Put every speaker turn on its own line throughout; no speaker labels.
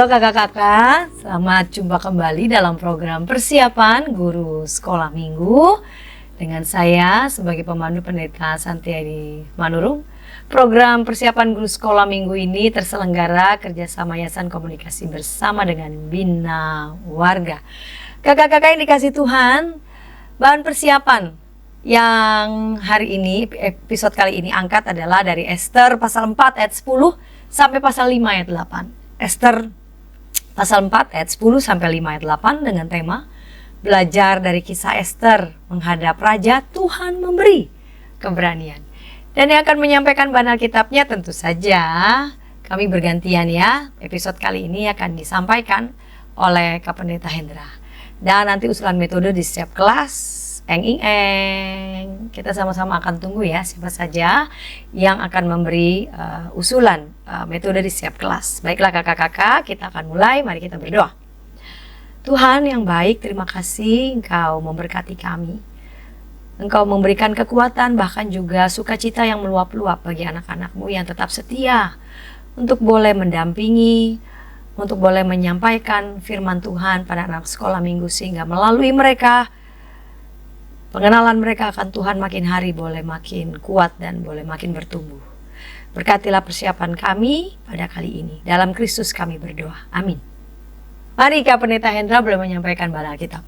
Halo kakak-kakak, selamat jumpa kembali dalam program persiapan guru sekolah minggu dengan saya sebagai pemandu Pendeta Santiadi Manurung. Program persiapan guru sekolah minggu ini terselenggara kerjasama Yayasan Komunikasi bersama dengan Bina Warga. Kakak-kakak yang dikasih Tuhan, bahan persiapan yang hari ini, episode kali ini angkat adalah dari Ester pasal 4 ayat 10 sampai pasal 5 ayat 8. Ester pasal 4 ayat 10 sampai 5 ayat 8 dengan tema belajar dari kisah Ester menghadap Raja, Tuhan memberi keberanian. Dan yang akan menyampaikan bahan Alkitabnya tentu saja kami bergantian ya. Episode kali ini akan disampaikan oleh Kak Pendeta Hendra. Dan nanti usulan metode di setiap kelas, kita sama-sama akan tunggu ya siapa saja yang akan memberi usulan metode di setiap kelas. Baiklah kakak-kakak, kita akan mulai. Mari kita berdoa. Tuhan yang baik, terima kasih Engkau memberkati kami. Engkau memberikan kekuatan bahkan juga sukacita yang meluap-luap bagi anak-anak-Mu yang tetap setia untuk boleh mendampingi, untuk boleh menyampaikan firman Tuhan pada anak sekolah minggu, sehingga melalui mereka pengenalan mereka akan Tuhan makin hari boleh makin kuat dan boleh makin bertumbuh. Berkatilah persiapan kami pada kali ini. Dalam Kristus kami berdoa. Amin. Mari Kak Pendeta Hendra boleh menyampaikan bahan Alkitab.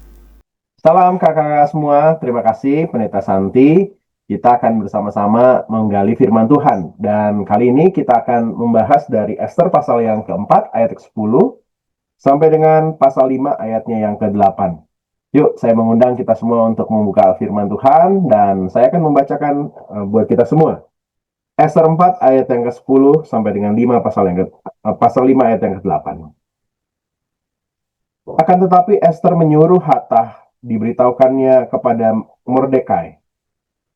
Salam kakak-kakak semua, terima kasih Pendeta Santi. Kita akan bersama-sama menggali firman Tuhan. Dan kali ini kita akan membahas dari Ester pasal yang keempat ayat ke-10 sampai dengan pasal 5 ayatnya yang ke-8. Yuk, saya mengundang kita semua untuk membuka firman Tuhan dan saya akan membacakan buat kita semua. Ester 4 ayat yang ke-10 sampai dengan 5 pasal 5 ayat yang ke-8. Akan tetapi Ester menyuruh Hatach diberitahukannya kepada Mordekai.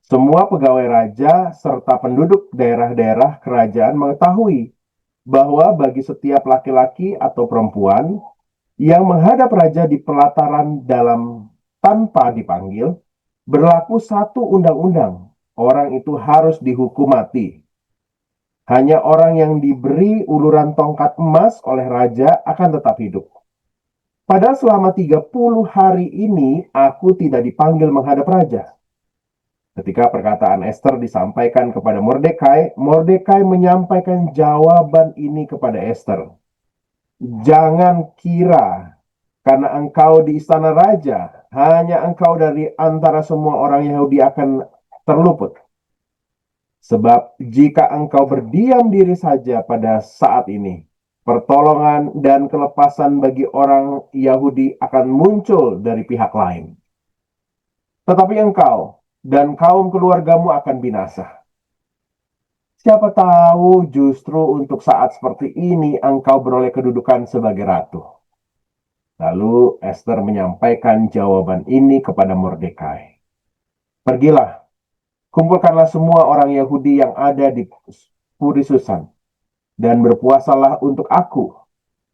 Semua pegawai raja serta penduduk daerah-daerah kerajaan mengetahui bahwa bagi setiap laki-laki atau perempuan yang menghadap raja di pelataran dalam tanpa dipanggil, berlaku satu undang-undang. Orang itu harus dihukum mati. Hanya orang yang diberi uluran tongkat emas oleh raja akan tetap hidup. Padahal selama 30 hari ini aku tidak dipanggil menghadap raja. Ketika perkataan Ester disampaikan kepada Mordekai, Mordekai menyampaikan jawaban ini kepada Ester. Jangan kira karena engkau di istana raja, hanya engkau dari antara semua orang Yahudi akan terluput. Sebab jika engkau berdiam diri saja pada saat ini, pertolongan dan kelepasan bagi orang Yahudi akan muncul dari pihak lain. Tetapi engkau dan kaum keluargamu akan binasa. Siapa tahu justru untuk saat seperti ini engkau beroleh kedudukan sebagai ratu. Lalu Ester menyampaikan jawaban ini kepada Mordekai. Pergilah, kumpulkanlah semua orang Yahudi yang ada di Puri Susan, dan berpuasalah untuk aku.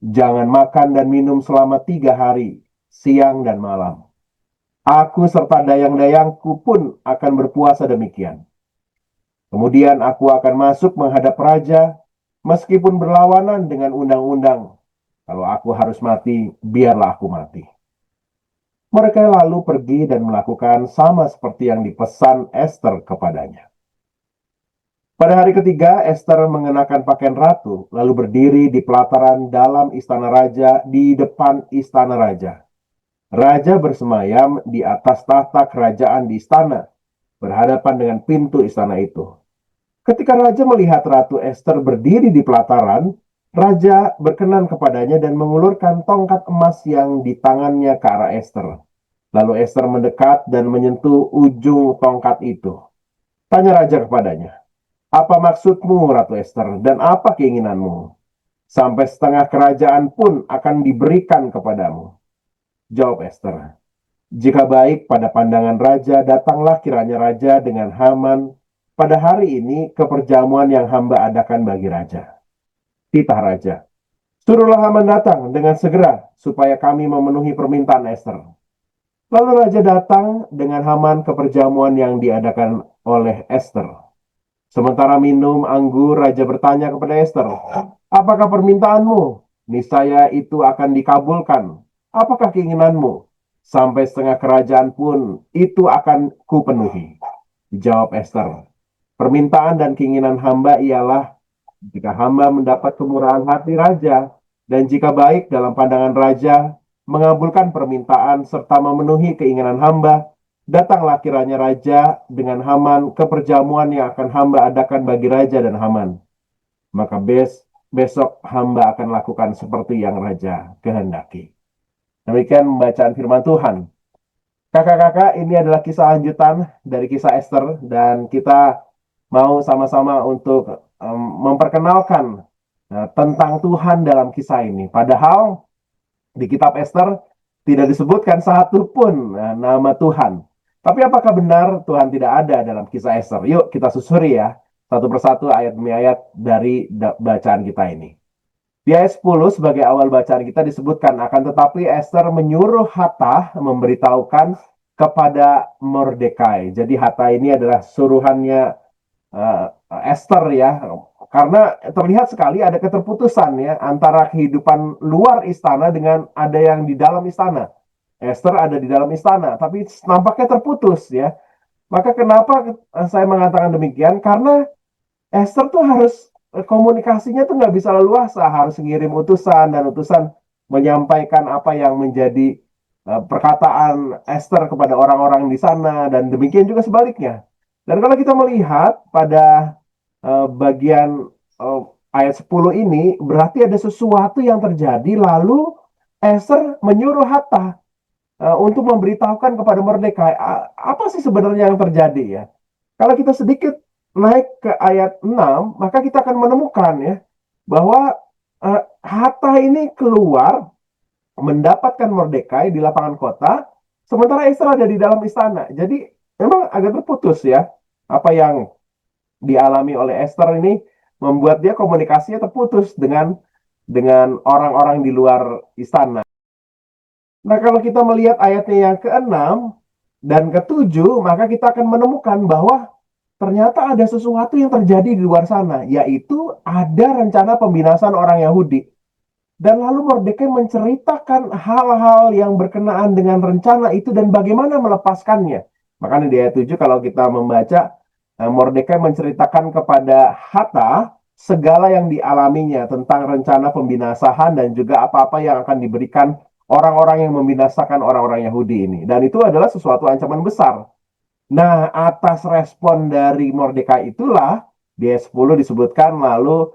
Jangan makan dan minum selama 3 hari, siang dan malam. Aku serta dayang-dayangku pun akan berpuasa demikian. Kemudian aku akan masuk menghadap raja, meskipun berlawanan dengan undang-undang. Kalau aku harus mati, biarlah aku mati. Mereka lalu pergi dan melakukan sama seperti yang dipesan Ester kepadanya. Pada hari ketiga, Ester mengenakan pakaian ratu, lalu berdiri di pelataran dalam istana raja, di depan istana raja. Raja bersemayam di atas tahta kerajaan di istana, berhadapan dengan pintu istana itu. Ketika raja melihat Ratu Ester berdiri di pelataran, raja berkenan kepadanya dan mengulurkan tongkat emas yang di tangannya ke arah Ester. Lalu Ester mendekat dan menyentuh ujung tongkat itu. Tanya raja kepadanya, apa maksudmu, Ratu Ester, dan apa keinginanmu? Sampai setengah kerajaan pun akan diberikan kepadamu. Jawab Ester, jika baik pada pandangan raja, datanglah kiranya raja dengan Haman pada hari ini ke perjamuan yang hamba adakan bagi raja. Titah raja, suruhlah Haman datang dengan segera, supaya kami memenuhi permintaan Ester. Lalu raja datang dengan Haman ke perjamuan yang diadakan oleh Ester. Sementara minum anggur, raja bertanya kepada Ester, apakah permintaanmu? niscaya itu akan dikabulkan. Apakah keinginanmu? Sampai setengah kerajaan pun itu akan kupenuhi. Jawab Esther, permintaan dan keinginan hamba ialah jika hamba mendapat kemurahan hati raja, dan jika baik dalam pandangan raja, mengabulkan permintaan serta memenuhi keinginan hamba, datanglah kiranya raja dengan Haman ke perjamuan yang akan hamba adakan bagi raja dan Haman. Maka besok hamba akan lakukan seperti yang raja kehendaki. Demikian bacaan firman Tuhan. Kakak-kakak, ini adalah kisah lanjutan dari kisah Esther, dan kita mau sama-sama untuk memperkenalkan tentang Tuhan dalam kisah ini. Padahal di kitab Esther tidak disebutkan satu pun nama Tuhan. Tapi apakah benar Tuhan tidak ada dalam kisah Esther? Yuk kita susuri ya, satu persatu ayat demi ayat dari bacaan kita ini. Di ayat 10 sebagai awal bacaan kita disebutkan, akan tetapi Esther menyuruh Hathach memberitahukan kepada Mordekai. Jadi Hathach ini adalah suruhannya Esther ya, karena terlihat sekali ada keterputusan ya antara kehidupan luar istana dengan ada yang di dalam istana. Esther ada di dalam istana, tapi nampaknya terputus ya. Maka kenapa saya mengatakan demikian? Karena Esther tuh harus komunikasinya tuh nggak bisa leluasa, harus ngirim utusan, dan utusan menyampaikan apa yang menjadi perkataan Esther kepada orang-orang di sana, dan demikian juga sebaliknya. Dan kalau kita melihat pada bagian ayat 10 ini, berarti ada sesuatu yang terjadi, lalu Esther menyuruh Hathach untuk memberitahukan kepada Mordekai, apa sih sebenarnya yang terjadi ya. Kalau kita sedikit naik ke ayat 6, maka kita akan menemukan ya, bahwa Hathach ini keluar mendapatkan Mordekai di lapangan kota, sementara Esther ada di dalam istana. Jadi memang agak terputus ya, apa yang dialami oleh Esther ini membuat dia komunikasinya terputus dengan orang-orang di luar istana. Nah, kalau kita melihat ayatnya yang ke-6 dan ke-7, maka kita akan menemukan bahwa ternyata ada sesuatu yang terjadi di luar sana, yaitu ada rencana pembinasan orang Yahudi. Dan lalu Mordekai menceritakan hal-hal yang berkenaan dengan rencana itu dan bagaimana melepaskannya. Makanya di ayat 7 kalau kita membaca, Mordekai menceritakan kepada Hathach segala yang dialaminya tentang rencana pembinasaan dan juga apa-apa yang akan diberikan orang-orang yang membinasakan orang-orang Yahudi ini. Dan itu adalah sesuatu ancaman besar. Nah, atas respon dari Mordekai itulah di ayat 10 disebutkan, lalu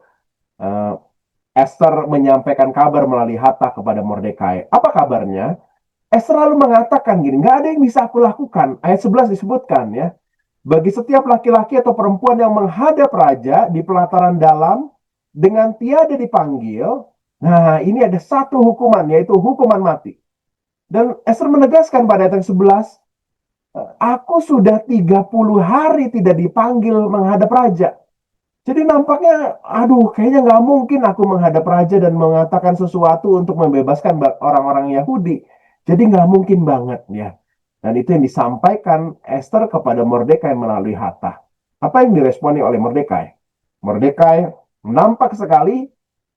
Esther menyampaikan kabar melalui Hathach kepada Mordekai. Apa kabarnya? Esther lalu mengatakan gini, nggak ada yang bisa aku lakukan. Ayat 11 disebutkan ya, bagi setiap laki-laki atau perempuan yang menghadap raja di pelataran dalam dengan tiada dipanggil, nah ini ada satu hukuman, yaitu hukuman mati. Dan Esther menegaskan pada ayat 11, aku sudah 30 hari tidak dipanggil menghadap raja. Jadi nampaknya, kayaknya nggak mungkin aku menghadap raja dan mengatakan sesuatu untuk membebaskan orang-orang Yahudi. Jadi nggak mungkin banget ya. Dan itu yang disampaikan Esther kepada Mordekai melalui Hathach. Apa yang diresponi oleh Mordekai? Mordekai nampak sekali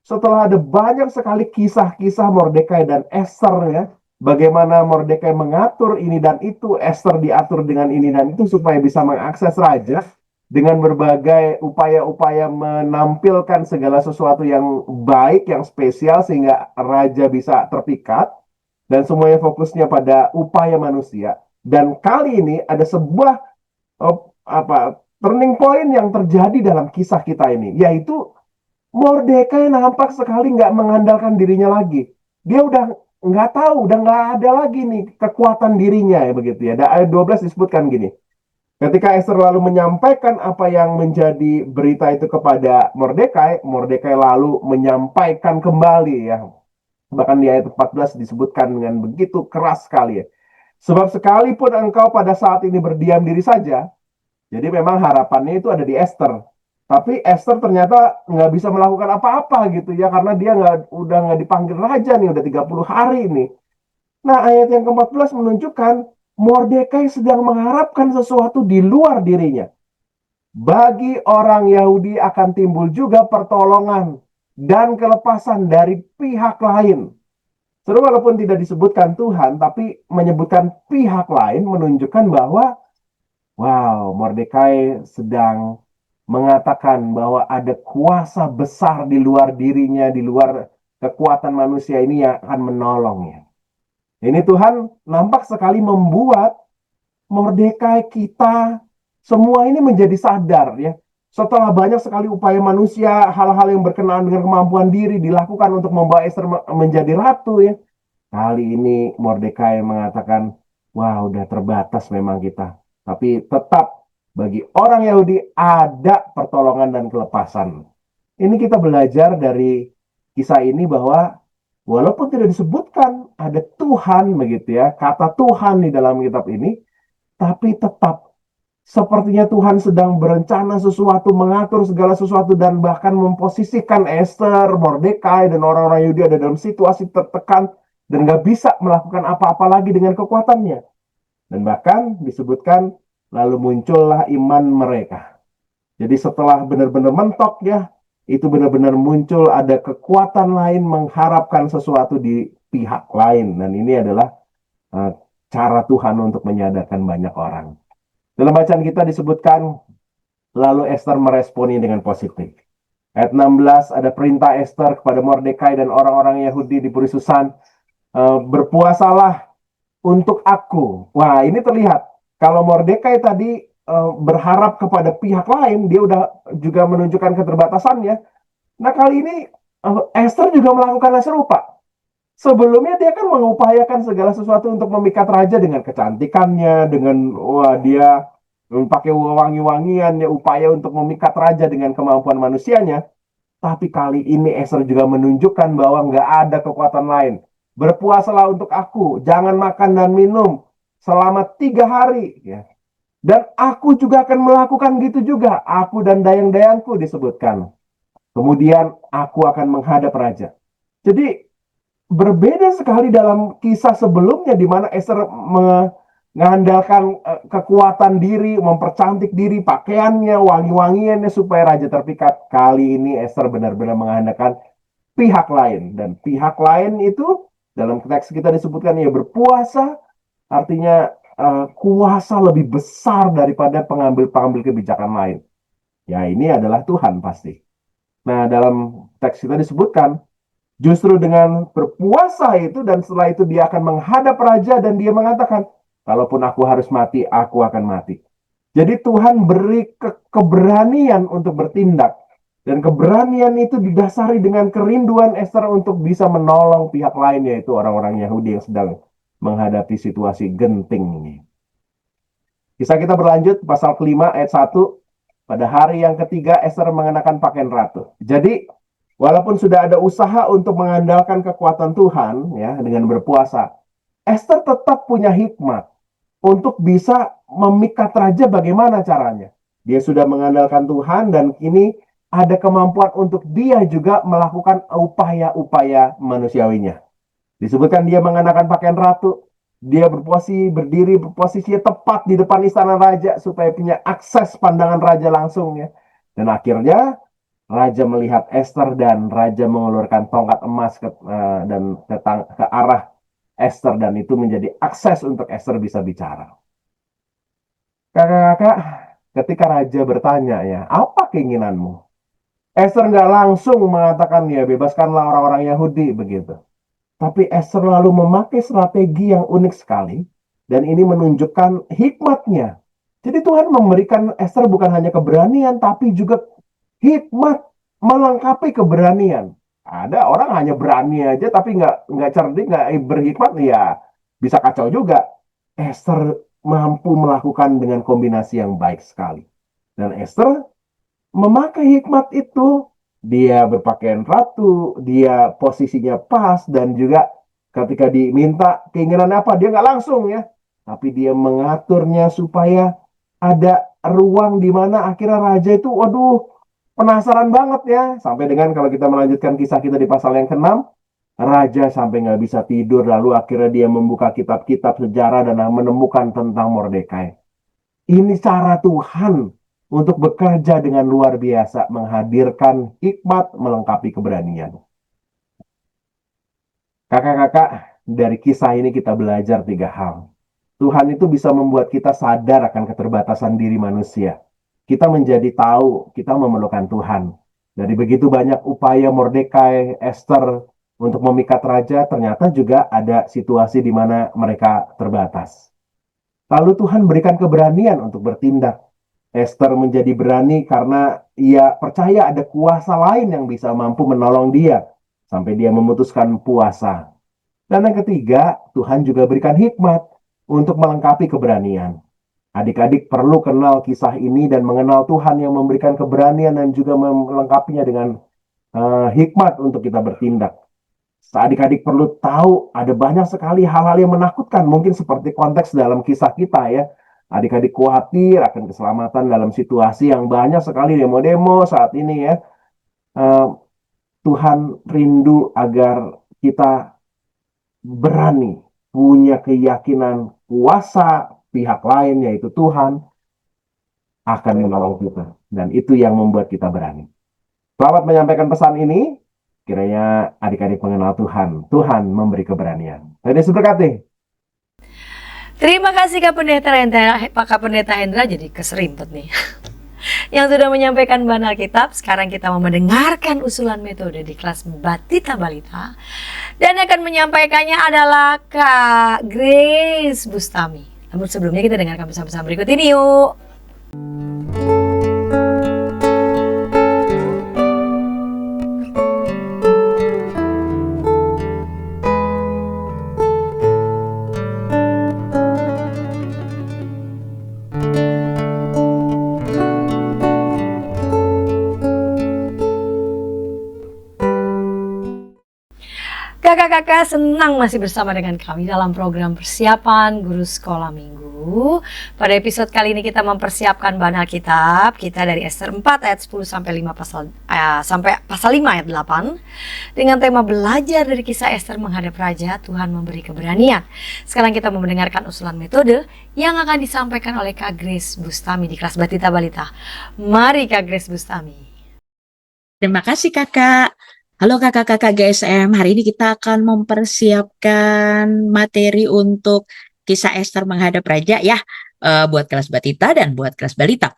setelah ada banyak sekali kisah-kisah Mordekai dan Esther ya, bagaimana Mordekai mengatur ini dan itu, Esther diatur dengan ini dan itu supaya bisa mengakses raja dengan berbagai upaya-upaya menampilkan segala sesuatu yang baik, yang spesial sehingga raja bisa terpikat, dan semuanya fokusnya pada upaya manusia. Dan kali ini ada sebuah turning point yang terjadi dalam kisah kita ini, yaitu Mordekai nampak sekali nggak mengandalkan dirinya lagi. Dia udah nggak tahu, udah nggak ada lagi nih kekuatan dirinya ya, begitu ya. Ayat 12 disebutkan gini. Ketika Esther lalu menyampaikan apa yang menjadi berita itu kepada Mordekai, Mordekai lalu menyampaikan kembali ya. Bahkan di ayat 14 disebutkan dengan begitu keras sekali ya. Sebab sekalipun engkau pada saat ini berdiam diri saja, jadi memang harapannya itu ada di Esther. Tapi Esther ternyata nggak bisa melakukan apa-apa gitu ya, karena dia udah nggak dipanggil raja nih, udah 30 hari ini. Nah, ayat yang ke-14 menunjukkan Mordekai sedang mengharapkan sesuatu di luar dirinya. Bagi orang Yahudi akan timbul juga pertolongan dan kelepasan dari pihak lain. Seru walaupun tidak disebutkan Tuhan, tapi menyebutkan pihak lain menunjukkan bahwa, wow, Mordekai sedang mengatakan bahwa ada kuasa besar di luar dirinya, di luar kekuatan manusia ini yang akan menolongnya. Ini Tuhan nampak sekali membuat Mordekai, kita semua ini menjadi sadar ya. Setelah banyak sekali upaya manusia, hal-hal yang berkenaan dengan kemampuan diri dilakukan untuk membawa Ester menjadi ratu ya. Kali ini Mordekai mengatakan, wah udah terbatas memang kita. Tapi tetap bagi orang Yahudi ada pertolongan dan kelepasan. Ini kita belajar dari kisah ini bahwa walaupun tidak disebutkan ada Tuhan begitu ya, kata Tuhan di dalam kitab ini, tapi tetap sepertinya Tuhan sedang berencana sesuatu, mengatur segala sesuatu, dan bahkan memposisikan Esther, Mordekai, dan orang-orang Yahudi ada dalam situasi tertekan dan gak bisa melakukan apa-apa lagi dengan kekuatannya. Dan bahkan disebutkan lalu muncullah iman mereka. Jadi setelah benar-benar mentok ya, itu benar-benar muncul ada kekuatan lain mengharapkan sesuatu di pihak lain. Dan ini adalah cara Tuhan untuk menyadarkan banyak orang. Dalam bacaan kita disebutkan, lalu Esther meresponi dengan positif. Ayat 16 ada perintah Esther kepada Mordekai dan orang-orang Yahudi di Puri Susan, berpuasalah untuk aku. Wah, ini terlihat kalau Mordekai tadi berharap kepada pihak lain, dia udah juga menunjukkan keterbatasannya. Nah, kali ini Esther juga melakukan hal serupa. Sebelumnya dia kan mengupayakan segala sesuatu untuk memikat raja dengan kecantikannya, dengan dia pakai wangi-wangian, ya, upaya untuk memikat raja dengan kemampuan manusianya. Tapi kali ini Esther juga menunjukkan bahwa nggak ada kekuatan lain. Berpuasalah untuk aku, jangan makan dan minum selama 3 hari. Ya. Dan aku juga akan melakukan gitu juga. Aku dan dayang-dayangku disebutkan. Kemudian aku akan menghadap raja. Jadi berbeda sekali dalam kisah sebelumnya di mana Esther mengandalkan kekuatan diri, mempercantik diri, pakaiannya, wangi-wangiannya supaya raja terpikat. Kali ini Esther benar-benar mengandalkan pihak lain. Dan pihak lain itu dalam teks kita disebutkan ya berpuasa, artinya kuasa lebih besar daripada pengambil-pengambil kebijakan lain. Ya ini adalah Tuhan pasti. Nah dalam teks kita disebutkan, justru dengan berpuasa itu dan setelah itu dia akan menghadap raja dan dia mengatakan, kalaupun aku harus mati, aku akan mati. Jadi Tuhan beri keberanian untuk bertindak. Dan keberanian itu didasari dengan kerinduan Esther untuk bisa menolong pihak lain, yaitu orang-orang Yahudi yang sedang menghadapi situasi genting ini. Kisah kita berlanjut, pasal kelima ayat 1. Pada hari yang ketiga Esther mengenakan pakaian ratu. Jadi walaupun sudah ada usaha untuk mengandalkan kekuatan Tuhan ya dengan berpuasa, Esther tetap punya hikmat untuk bisa memikat raja bagaimana caranya. Dia sudah mengandalkan Tuhan dan kini ada kemampuan untuk dia juga melakukan upaya-upaya manusiawinya. Disebutkan dia mengenakan pakaian ratu, dia berdiri berposisi tepat di depan istana raja supaya punya akses pandangan raja langsung ya. Dan akhirnya raja melihat Esther dan raja mengeluarkan tongkat emas ke arah Esther dan itu menjadi akses untuk Esther bisa bicara. Kakak-kakak, ketika raja bertanya ya, apa keinginanmu? Esther nggak langsung mengatakan ya bebaskanlah orang-orang Yahudi begitu. Tapi Esther lalu memakai strategi yang unik sekali dan ini menunjukkan hikmatnya. Jadi Tuhan memberikan Esther bukan hanya keberanian tapi juga hikmat melengkapi keberanian. Ada orang hanya berani aja tapi nggak cerdik, nggak berhikmat, ya bisa kacau juga. Esther mampu melakukan dengan kombinasi yang baik sekali. Dan Esther memakai hikmat itu. Dia berpakaian ratu, dia posisinya pas, dan juga ketika diminta keinginan apa, dia nggak langsung ya. Tapi dia mengaturnya supaya ada ruang di mana akhirnya raja itu, waduh, penasaran banget ya. Sampai dengan kalau kita melanjutkan kisah kita di pasal yang ke-6, raja sampai nggak bisa tidur, lalu akhirnya dia membuka kitab-kitab sejarah dan menemukan tentang Mordekai. Ini cara Tuhan untuk bekerja dengan luar biasa, menghadirkan hikmat melengkapi keberanian. Kakak-kakak, dari kisah ini kita belajar 3 hal. Tuhan itu bisa membuat kita sadar akan keterbatasan diri manusia. Kita menjadi tahu kita memerlukan Tuhan. Dari begitu banyak upaya Mordekai, Esther untuk memikat raja, ternyata juga ada situasi di mana mereka terbatas. Lalu Tuhan berikan keberanian untuk bertindak. Esther menjadi berani karena ia percaya ada kuasa lain yang bisa mampu menolong dia. Sampai dia memutuskan puasa. Dan yang ketiga, Tuhan juga berikan hikmat untuk melengkapi keberanian. Adik-adik perlu kenal kisah ini dan mengenal Tuhan yang memberikan keberanian dan juga melengkapinya dengan hikmat untuk kita bertindak. Adik-adik perlu tahu ada banyak sekali hal-hal yang menakutkan. Mungkin seperti konteks dalam kisah kita ya. Adik-adik khawatir akan keselamatan dalam situasi yang banyak sekali demo-demo saat ini ya. Tuhan rindu agar kita berani, punya keyakinan kuasa pihak lain yaitu Tuhan akan menolong kita. Dan itu yang membuat kita berani. Selamat menyampaikan pesan ini. Kiranya adik-adik mengenal Tuhan. Tuhan memberi keberanian. Tuhan Yesus berkati.
Terima kasih Kak Pendeta Hendra, Kak Pendeta Hendra jadi keserimpet nih. Yang sudah menyampaikan bahan Alkitab. Sekarang kita mau mendengarkan usulan metode di kelas Batita Balita. Dan akan menyampaikannya adalah Kak Grace Bustami. Namun sebelumnya kita dengarkan pesan-pesan berikut ini yuk. Kakak-kakak senang masih bersama dengan kami dalam program persiapan guru sekolah minggu. Pada episode kali ini kita mempersiapkan bahan Alkitab kita dari Esther 4 ayat 10 sampai 5 ayat 8 dengan tema belajar dari kisah Esther menghadap raja, Tuhan memberi keberanian. Sekarang kita mau mendengarkan usulan metode yang akan disampaikan oleh Kak Grace Bustami di kelas Batita Balita. Mari Kak Grace Bustami.
Terima kasih Kakak. Halo kakak-kakak GSM, hari ini kita akan mempersiapkan materi untuk kisah Esther menghadap raja ya, buat kelas Batita dan buat kelas Balita.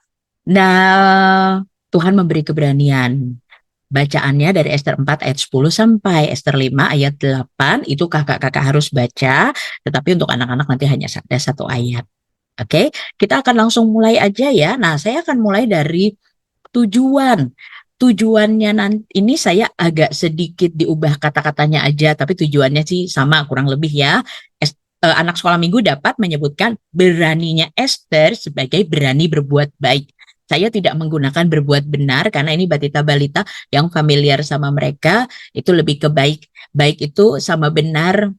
Nah, Tuhan memberi keberanian. Bacaannya dari Esther 4 ayat 10 sampai Esther 5 ayat 8, itu kakak-kakak harus baca, tetapi untuk anak-anak nanti hanya ada 1 ayat. Oke, kita akan langsung mulai aja ya. Nah, saya akan mulai dari tujuan. Tujuannya nanti ini saya agak sedikit diubah kata-katanya aja, tapi tujuannya sih sama kurang lebih ya. Anak sekolah minggu dapat menyebutkan beraninya Esther sebagai berani berbuat baik. Saya tidak menggunakan berbuat benar karena ini Batita Balita yang familiar sama mereka itu lebih ke baik. Baik itu sama benar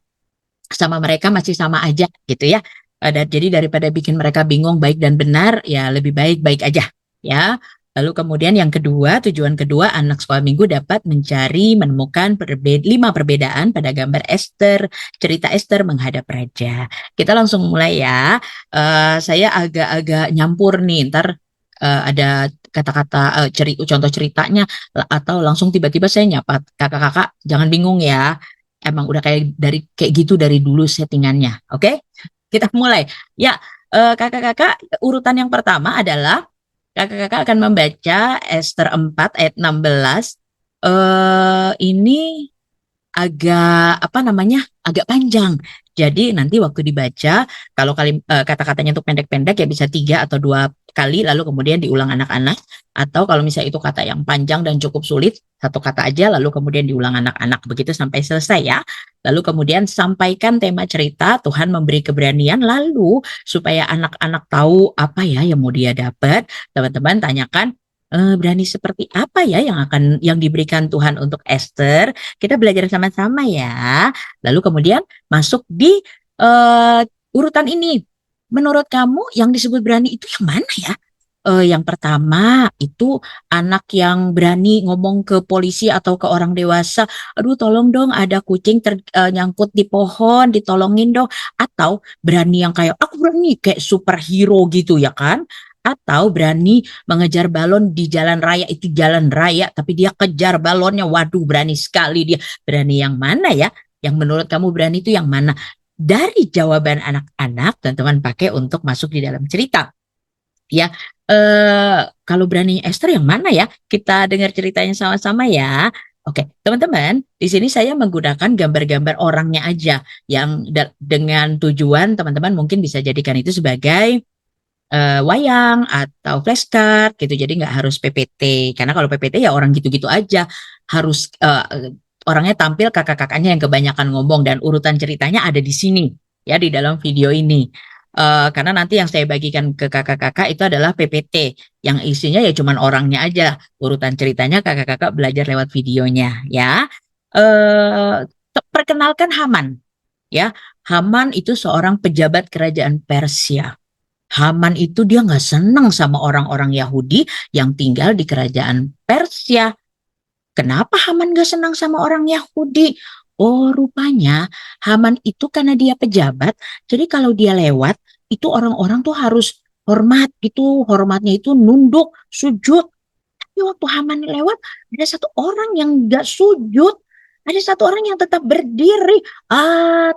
sama mereka masih sama aja gitu ya. Jadi daripada bikin mereka bingung baik dan benar ya lebih baik baik aja ya. Lalu kemudian yang kedua, tujuan kedua anak sekolah minggu dapat menemukan 5 perbedaan pada gambar Esther, cerita Esther menghadap raja. Kita langsung mulai ya. Saya agak-agak nyampur nih, ntar ada kata-kata contoh ceritanya atau langsung tiba-tiba saya nyapa kakak-kakak, jangan bingung ya. Emang udah kayak gitu dari dulu settingannya. Oke? Kita mulai. Ya, kakak-kakak urutan yang pertama adalah kakak-kakak akan membaca Esther 4 ayat 16. Ini agak agak panjang. Jadi nanti waktu dibaca kalau kata-katanya untuk pendek-pendek ya bisa 3 atau 2 kali lalu kemudian diulang anak-anak, atau kalau misalnya itu kata yang panjang dan cukup sulit 1 kata aja lalu kemudian diulang anak-anak, begitu sampai selesai ya. Lalu kemudian sampaikan tema cerita Tuhan memberi keberanian, lalu supaya anak-anak tahu apa ya yang mau dia dapat, teman-teman tanyakan berani seperti apa ya yang diberikan Tuhan untuk Esther. Kita belajar sama-sama ya. Lalu kemudian masuk di urutan ini. Menurut kamu yang disebut berani itu yang mana ya? Yang pertama itu anak yang berani ngomong ke polisi atau ke orang dewasa, aduh tolong dong ada kucing nyangkut di pohon, ditolongin dong. Atau berani yang kayak aku berani kayak superhero gitu ya kan? atau berani mengejar balon di jalan raya, itu jalan raya tapi dia kejar balonnya. Waduh, berani sekali dia. Berani yang mana ya? Yang menurut kamu berani itu yang mana? Dari jawaban anak-anak, teman-teman pakai untuk masuk di dalam cerita. Ya, kalau berani Esther yang mana ya? Kita dengar ceritanya sama-sama ya. Oke, teman-teman, di sini saya menggunakan gambar-gambar orangnya aja yang dengan tujuan teman-teman mungkin bisa jadikan itu sebagai wayang atau flashcard gitu. Jadi nggak harus PPT, karena kalau PPT ya orang gitu-gitu aja. Harus orangnya tampil, kakak-kakaknya yang kebanyakan ngomong, dan urutan ceritanya ada di sini ya, di dalam video ini. Karena nanti yang saya bagikan ke kakak-kakak itu adalah PPT yang isinya ya cuman orangnya aja. Urutan ceritanya kakak-kakak belajar lewat videonya ya. Eh, Perkenalkan Haman ya. Haman itu seorang pejabat kerajaan Persia. Haman itu dia nggak senang sama orang-orang Yahudi yang tinggal di kerajaan Persia. Kenapa Haman gak senang sama orang Yahudi? Oh, rupanya Haman itu karena dia pejabat, jadi kalau dia lewat, itu orang-orang tuh harus hormat gitu, hormatnya itu nunduk, sujud. Tapi waktu Haman lewat, ada satu orang yang gak sujud, ada satu orang yang tetap berdiri.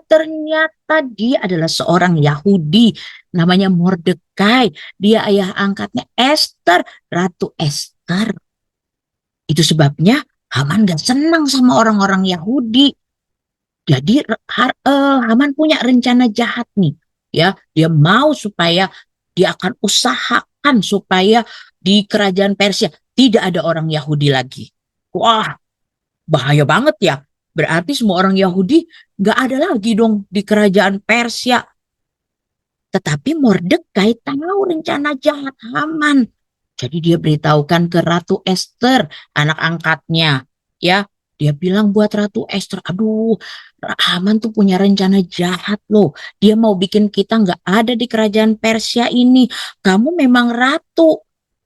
Ternyata dia adalah seorang Yahudi, namanya Mordekai. Dia ayah angkatnya Esther, Ratu Esther. Itu sebabnya Haman gak senang sama orang-orang Yahudi. Jadi Haman punya rencana jahat nih. Ya, dia mau supaya dia akan usahakan supaya di kerajaan Persia tidak ada orang Yahudi lagi. Wah, bahaya banget ya. Berarti semua orang Yahudi gak ada lagi dong di kerajaan Persia. Tetapi Mordekai tahu rencana jahat Haman. Jadi dia beritahukan ke Ratu Esther, anak angkatnya. Ya, dia bilang buat Ratu Esther, aduh, Haman tuh punya rencana jahat loh. Dia mau bikin kita nggak ada di kerajaan Persia ini. Kamu memang ratu,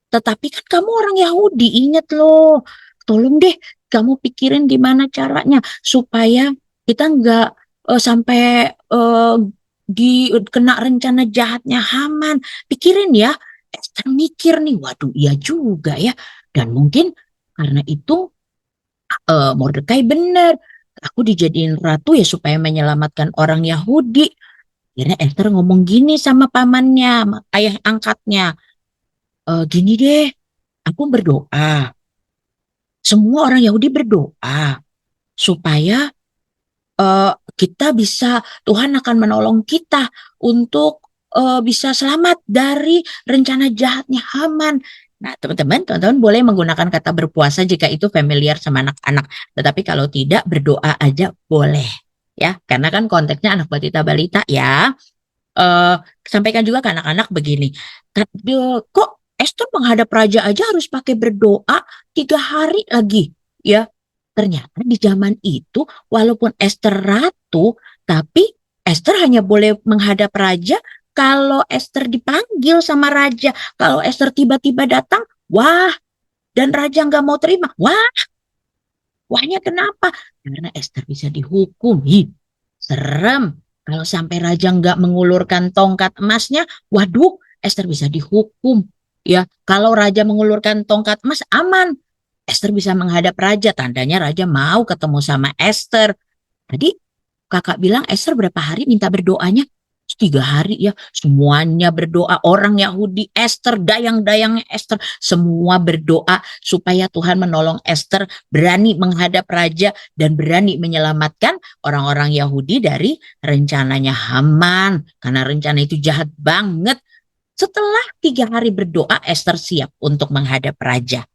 tetapi kan kamu orang Yahudi, inget loh. Tolong deh, kamu pikirin gimana caranya supaya kita nggak sampai kena rencana jahatnya Haman. Pikirin ya. Esther mikir nih, waduh iya juga ya. Dan mungkin karena itu Mordekai benar. Aku dijadiin ratu ya supaya menyelamatkan orang Yahudi. Akhirnya Esther ngomong gini sama pamannya, ayah angkatnya. Gini deh, aku berdoa. Semua orang Yahudi berdoa supaya kita bisa, Tuhan akan menolong kita untuk bisa selamat dari rencana jahatnya Haman. Nah, teman-teman boleh menggunakan kata berpuasa jika itu familiar sama anak-anak. Tetapi kalau tidak, berdoa aja boleh. Ya, karena kan konteksnya anak balita ya. Sampaikan juga ke anak-anak begini. Kok Esther menghadap raja aja harus pakai berdoa 3 hari lagi? Ya, ternyata di zaman itu, walaupun Esther ratu, tapi Esther hanya boleh menghadap raja kalau Esther dipanggil sama raja. Kalau Esther tiba-tiba datang, wah, dan raja nggak mau terima, wahnya kenapa? Karena Esther bisa dihukum. Serem. Kalau sampai raja nggak mengulurkan tongkat emasnya, waduh, Esther bisa dihukum. Ya, kalau raja mengulurkan tongkat emas, aman. Esther bisa menghadap raja, tandanya raja mau ketemu sama Esther. Tadi kakak bilang Esther berapa hari minta berdoanya? 3 hari ya, semuanya berdoa. Orang Yahudi, Esther, dayang-dayangnya Esther, semua berdoa supaya Tuhan menolong Esther berani menghadap raja dan berani menyelamatkan orang-orang Yahudi dari rencananya Haman. Karena rencana itu jahat banget. Setelah 3 hari berdoa, Esther siap untuk menghadap raja.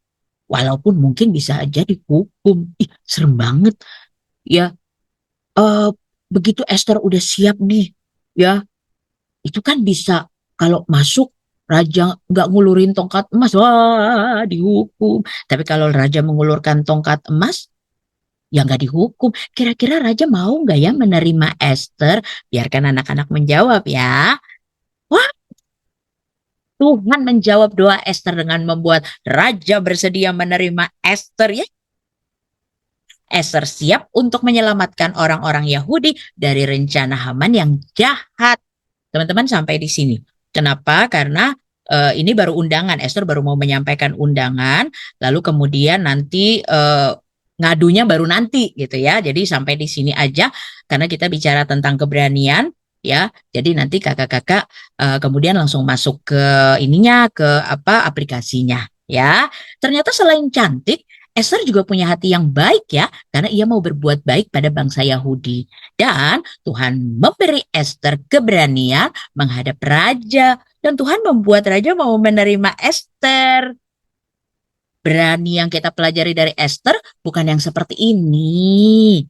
Walaupun mungkin bisa aja dihukum. Serem banget. Ya, begitu Esther udah siap nih, ya, itu kan bisa kalau masuk raja nggak ngulurin tongkat emas, wah dihukum. Tapi kalau raja mengulurkan tongkat emas, ya nggak dihukum. Kira-kira raja mau nggak ya menerima Esther? Biarkan anak-anak menjawab ya. Wah, Tuhan menjawab doa Esther dengan membuat raja bersedia menerima Esther ya. Esther siap untuk menyelamatkan orang-orang Yahudi dari rencana Haman yang jahat. Teman-teman sampai di sini. Kenapa? Karena ini baru undangan, Esther baru mau menyampaikan undangan, lalu kemudian nanti ngadunya baru nanti gitu ya. Jadi sampai di sini aja karena kita bicara tentang keberanian ya. Jadi nanti kakak-kakak kemudian langsung masuk ke ininya, ke apa aplikasinya ya. Ternyata selain cantik, Esther juga punya hati yang baik ya, karena ia mau berbuat baik pada bangsa Yahudi. Dan Tuhan memberi Esther keberanian menghadap raja. Dan Tuhan membuat raja mau menerima Esther. Berani yang kita pelajari dari Esther bukan yang seperti ini.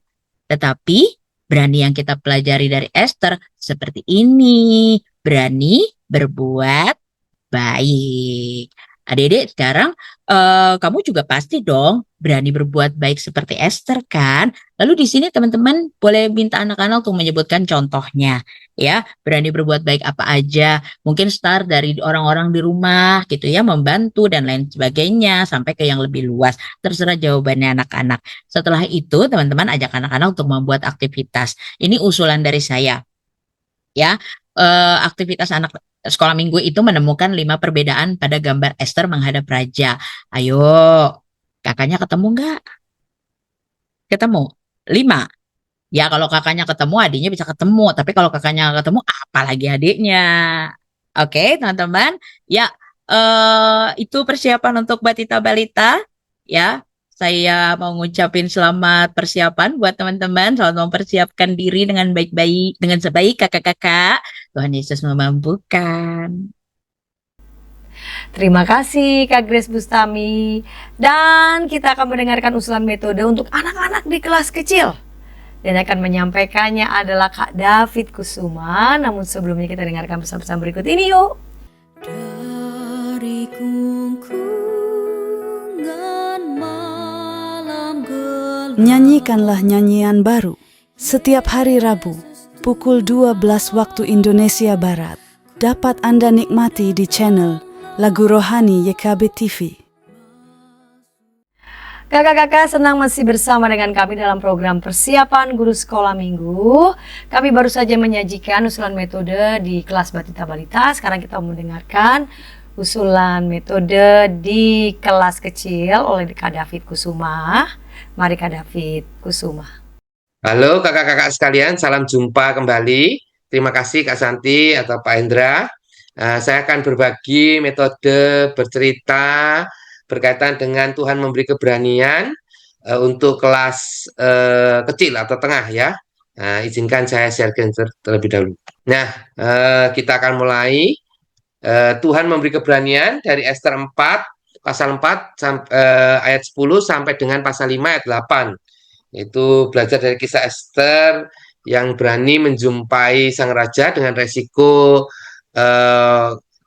Tetapi berani yang kita pelajari dari Esther seperti ini. Berani berbuat baik. Adik-adik, sekarang kamu juga pasti dong berani berbuat baik seperti Esther kan? Lalu di sini teman-teman boleh minta anak-anak untuk menyebutkan contohnya. Ya, berani berbuat baik apa aja. Mungkin start dari orang-orang di rumah gitu ya, membantu dan lain sebagainya sampai ke yang lebih luas. Terserah jawabannya anak-anak. Setelah itu teman-teman ajak anak-anak untuk membuat aktivitas. Ini usulan dari saya. Ya, aktivitas anak sekolah minggu itu menemukan 5 perbedaan pada gambar Esther menghadap raja. Ayo, kakaknya ketemu nggak? Ketemu? 5. Ya kalau kakaknya ketemu, adiknya bisa ketemu. Tapi kalau kakaknya nggak ketemu, apalagi adiknya. Oke, teman-teman. Ya, itu persiapan untuk Batita Balita. Ya, saya mau ngucapin selamat persiapan buat teman-teman. Selamat mempersiapkan diri dengan baik-baik, dengan sebaik kakak-kakak. Tuhan Yesus memampukan.
Terima kasih Kak Grace Bustami. Dan kita akan mendengarkan usulan metode untuk anak-anak di kelas kecil. Dan akan menyampaikannya adalah Kak David Kusuma. Namun sebelumnya kita dengarkan pesan-pesan berikut ini yuk.
Dari kungkungan malam gelap, nyanyikanlah nyanyian baru setiap hari Rabu pukul 12 waktu Indonesia Barat. Dapat Anda nikmati di channel Lagu Rohani YKB TV.
Kakak-kakak senang masih bersama dengan kami dalam program persiapan guru sekolah minggu. Kami baru saja menyajikan usulan metode di kelas Batita Balita. Sekarang kita mau mendengarkan usulan metode di kelas kecil oleh Kak David Kusuma. Mari Kak David Kusuma.
Halo kakak-kakak sekalian, salam jumpa kembali. Terima kasih Kak Santi atau Pak Hendra. Saya akan berbagi metode bercerita berkaitan dengan Tuhan memberi keberanian untuk kelas kecil atau tengah ya. Izinkan saya sharekan terlebih dahulu. Nah, kita akan mulai. Tuhan memberi keberanian dari Esther 4, pasal 4 ayat 10 sampai dengan pasal 5 ayat 8. Itu belajar dari kisah Esther yang berani menjumpai sang raja dengan resiko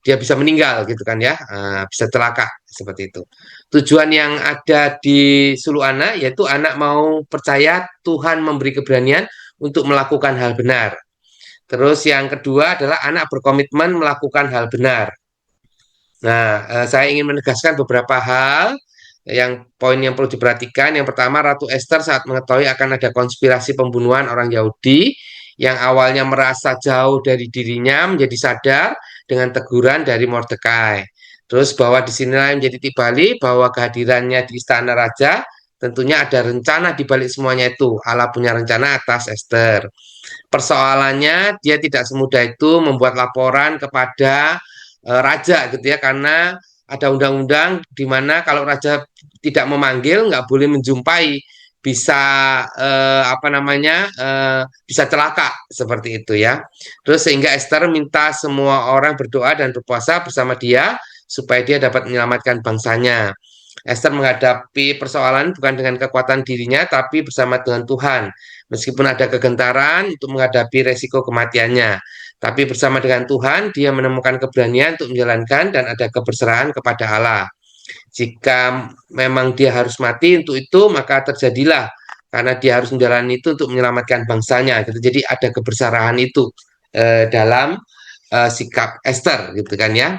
dia bisa meninggal gitu kan ya, bisa celaka seperti itu. Tujuan yang ada di suluh anak yaitu anak mau percaya Tuhan memberi keberanian untuk melakukan hal benar. Terus yang kedua adalah anak berkomitmen melakukan hal benar. Nah, saya ingin menegaskan beberapa hal yang poin yang perlu diperhatikan. Yang pertama, Ratu Esther saat mengetahui akan ada konspirasi pembunuhan orang Yahudi yang awalnya merasa jauh dari dirinya menjadi sadar dengan teguran dari Mordekai. Terus bahwa disinilah menjadi tibali bahwa kehadirannya di istana raja tentunya ada rencana di balik semuanya itu. Allah punya rencana atas Esther. Persoalannya dia tidak semudah itu membuat laporan kepada raja gitu ya, karena ada undang-undang di mana kalau raja tidak memanggil nggak boleh menjumpai, bisa bisa celaka seperti itu ya. Terus sehingga Esther minta semua orang berdoa dan berpuasa bersama dia supaya dia dapat menyelamatkan bangsanya. Esther menghadapi persoalan bukan dengan kekuatan dirinya tapi bersama dengan Tuhan. Meskipun ada kegentaran untuk menghadapi resiko kematiannya, tapi bersama dengan Tuhan dia menemukan keberanian untuk menjalankan dan ada keberserahan kepada Allah. Jika memang dia harus mati untuk itu, maka terjadilah karena dia harus menjalani itu untuk menyelamatkan bangsanya. Gitu. Jadi ada keberserahan itu dalam sikap Esther, gitu kan ya.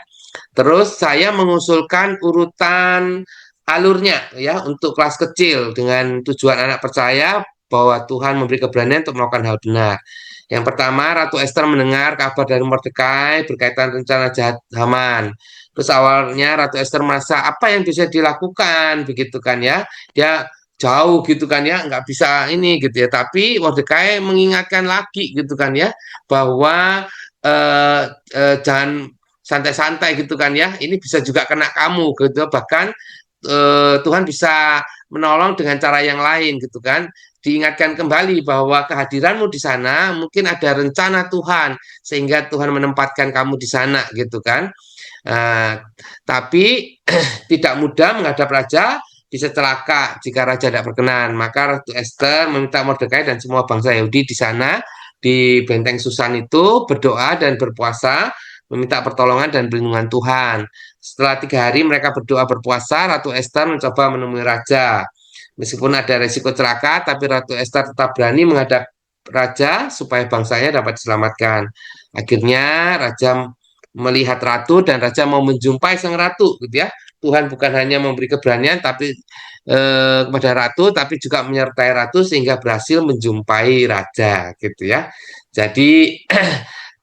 Terus saya mengusulkan urutan alurnya ya untuk kelas kecil dengan tujuan anak percaya bahwa Tuhan memberi keberanian untuk melakukan hal benar. Yang pertama, Ratu Ester mendengar kabar dari Mordekai berkaitan rencana jahat Haman. Terus awalnya Ratu Ester merasa apa yang bisa dilakukan, begitu kan ya. Dia jauh gitu kan ya, nggak bisa ini gitu ya. Tapi Mordekai mengingatkan lagi gitu kan ya, bahwa jangan santai-santai gitu kan ya. Ini bisa juga kena kamu gitu. Bahkan Tuhan bisa menolong dengan cara yang lain gitu kan. Diingatkan kembali bahwa kehadiranmu di sana mungkin ada rencana Tuhan sehingga Tuhan menempatkan kamu di sana gitu kan. Nah, tapi tidak mudah menghadap raja, bisa celaka jika raja tidak berkenan. Maka Ratu Ester meminta Mordekai dan semua bangsa Yahudi di sana di benteng Susan itu berdoa dan berpuasa meminta pertolongan dan perlindungan Tuhan. Setelah 3 hari mereka berdoa berpuasa, Ratu Ester mencoba menemui raja. Meskipun ada resiko celaka, tapi Ratu Ester tetap berani menghadap raja supaya bangsanya dapat diselamatkan. Akhirnya raja melihat ratu dan raja mau menjumpai sang ratu, gitu ya. Tuhan bukan hanya memberi keberanian tapi kepada ratu, tapi juga menyertai ratu sehingga berhasil menjumpai raja, gitu ya. Jadi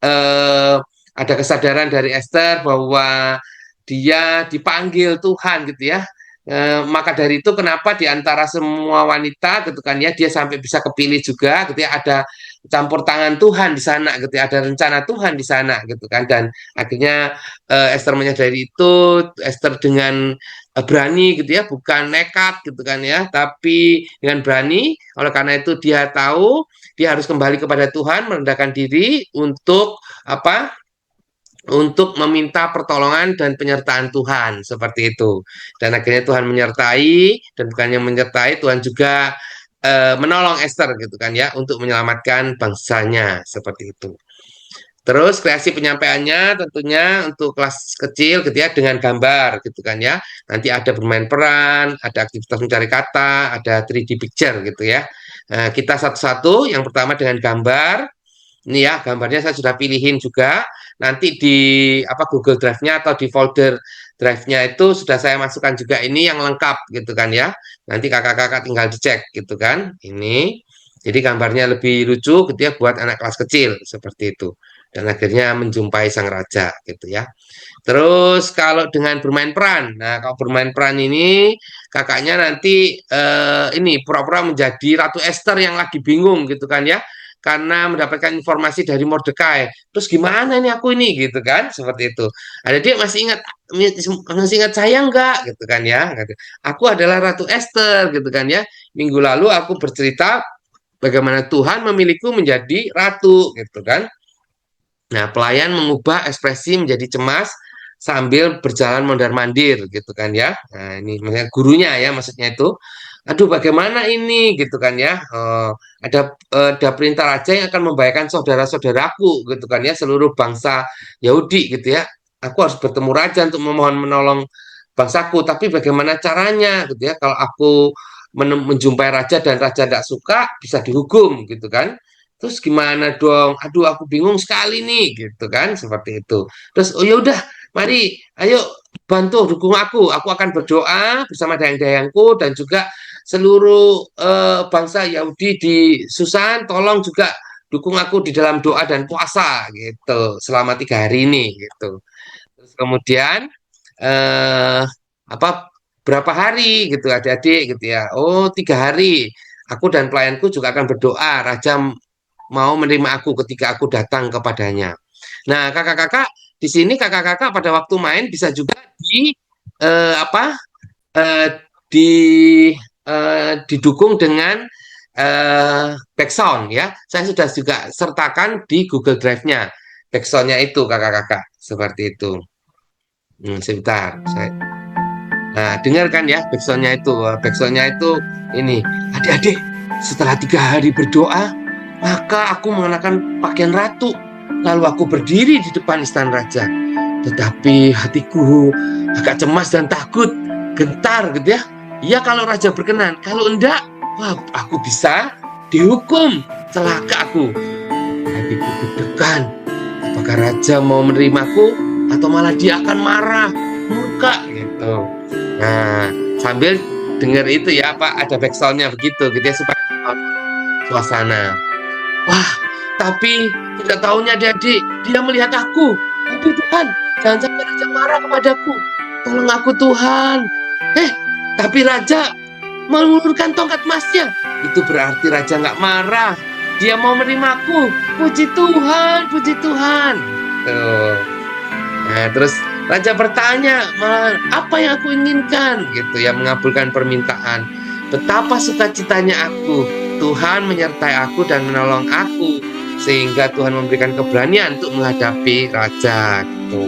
eh, ada kesadaran dari Esther bahwa dia dipanggil Tuhan gitu ya. Maka dari itu kenapa di antara semua wanita gitu kan ya dia sampai bisa kepilih juga gitu ya, ada campur tangan Tuhan di sana gitu ya, ada rencana Tuhan di sana gitu kan, dan akhirnya Esther menyadari itu. Esther dengan berani gitu ya, bukan nekat gitu kan ya, tapi dengan berani. Oleh karena itu dia tahu dia harus kembali kepada Tuhan, merendahkan diri untuk apa? Untuk meminta pertolongan dan penyertaan Tuhan seperti itu. Dan akhirnya Tuhan menyertai, dan bukannya menyertai, Tuhan juga menolong Esther gitu kan ya untuk menyelamatkan bangsanya seperti itu. Terus kreasi penyampaiannya tentunya untuk kelas kecil gitu ya dengan gambar gitu kan ya. Nanti ada bermain peran, ada aktivitas mencari kata, ada 3D picture gitu ya. Nah, kita satu-satu, yang pertama dengan gambar. Ini ya, gambarnya saya sudah pilihin juga. Nanti di Google Drive-nya atau di folder Drive-nya itu sudah saya masukkan juga ini yang lengkap gitu kan ya. Nanti kakak-kakak tinggal dicek gitu kan. Ini. Jadi gambarnya lebih lucu gitu ya buat anak kelas kecil seperti itu. Dan akhirnya menjumpai sang raja gitu ya. Terus kalau dengan bermain peran, nah kalau bermain peran ini kakaknya nanti ini pura-pura menjadi Ratu Esther yang lagi bingung gitu kan ya, karena mendapatkan informasi dari Mordekai. Terus gimana ini aku ini gitu kan, seperti itu. Ada dia masih ingat saya enggak gitu kan ya. Aku adalah Ratu Esther gitu kan ya. Minggu lalu aku bercerita bagaimana Tuhan memilihku menjadi ratu gitu kan. Nah, pelayan mengubah ekspresi menjadi cemas sambil berjalan mondar-mandir gitu kan ya. Nah, ini maksudnya gurunya ya, maksudnya itu. Aduh, bagaimana ini gitu kan ya. Ada perintah raja yang akan membahayakan saudara-saudaraku gitu kan ya, seluruh bangsa Yahudi gitu ya. Aku harus bertemu raja untuk memohon menolong bangsaku, tapi bagaimana caranya gitu ya. Kalau aku menjumpai raja dan raja tidak suka, bisa dihukum gitu kan. Terus gimana dong? Aduh, aku bingung sekali nih, gitu kan, seperti itu. Terus, oh ya udah, mari, ayo bantu, dukung aku. Aku akan berdoa bersama dayang-dayangku dan juga seluruh bangsa Yahudi di Susan. Tolong juga dukung aku di dalam doa dan puasa, gitu, selama 3 hari ini, gitu. Terus kemudian eh berapa hari, gitu, adik-adik, gitu ya? Oh, 3 hari. Aku dan pelayanku juga akan berdoa. Raja mau menerima aku ketika aku datang kepadanya. Nah, kakak-kakak di sini kakak-kakak pada waktu main bisa juga di eh, apa eh, di didukung dengan background ya. Saya sudah juga sertakan di Google Drive-nya background-nya itu kakak-kakak seperti itu. Sebentar, nah dengarkan ya background-nya itu. Background-nya itu ini, adik-adik, setelah 3 hari berdoa, maka aku mengenakan pakaian ratu, lalu aku berdiri di depan istana raja. Tetapi hatiku agak cemas dan takut, gentar gitu ya. Ya kalau raja berkenan, kalau enggak, wah aku bisa dihukum, celaka aku. Hatiku deg-degan, apakah raja mau menerimaku atau malah dia akan marah, murka gitu. Nah sambil dengar itu ya Pak, ada backsoundnya begitu gitu ya supaya suasana. Wah, Tapi tidak tahunya adik-adik, dia melihat aku. Aduh Tuhan, jangan sampai raja marah kepadaku. Tolong aku Tuhan. Tapi raja mengulurkan tongkat emasnya. Itu berarti raja nggak marah. Dia mau menerimaku. Puji Tuhan, puji Tuhan. Tuh. Nah, terus raja bertanya, apa yang aku inginkan? Gitu ya, mengabulkan permintaan. Betapa sukacitanya aku. Tuhan menyertai aku dan menolong aku. Sehingga Tuhan memberikan keberanian untuk menghadapi raja. Gitu.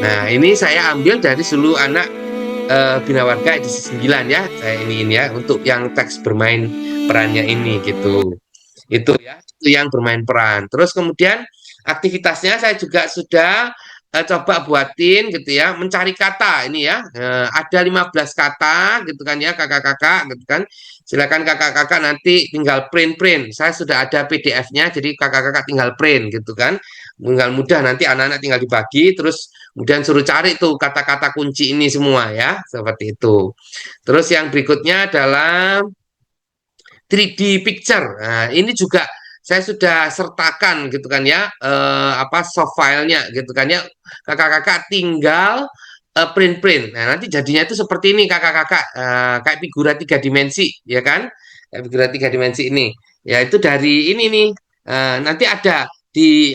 Nah, ini saya ambil dari seluruh anak Bina Warga edisi 9 ya. Saya ini ya untuk yang teks bermain perannya ini gitu. Itu ya, itu yang bermain peran. Terus kemudian aktivitasnya saya juga sudah coba buatin gitu ya, mencari kata ini ya. Ada 15 kata gitu kan ya, kakak-kakak gitu kan. Silakan kakak-kakak nanti tinggal print-print. Saya sudah ada PDF-nya, jadi kakak-kakak tinggal print gitu kan. Tinggal mudah, nanti anak-anak tinggal dibagi, terus kemudian suruh cari tuh kata-kata kunci ini semua ya, seperti itu. Terus yang berikutnya adalah 3D picture. Nah, ini juga saya sudah sertakan gitu kan ya, soft filenya gitu kan ya. Kakak-kakak tinggal print-print. Nah, nanti jadinya itu seperti ini kakak-kakak, kayak figura 3 dimensi, ya kan? Kayak figura 3 dimensi ini. Ya itu dari ini nih. Nanti ada di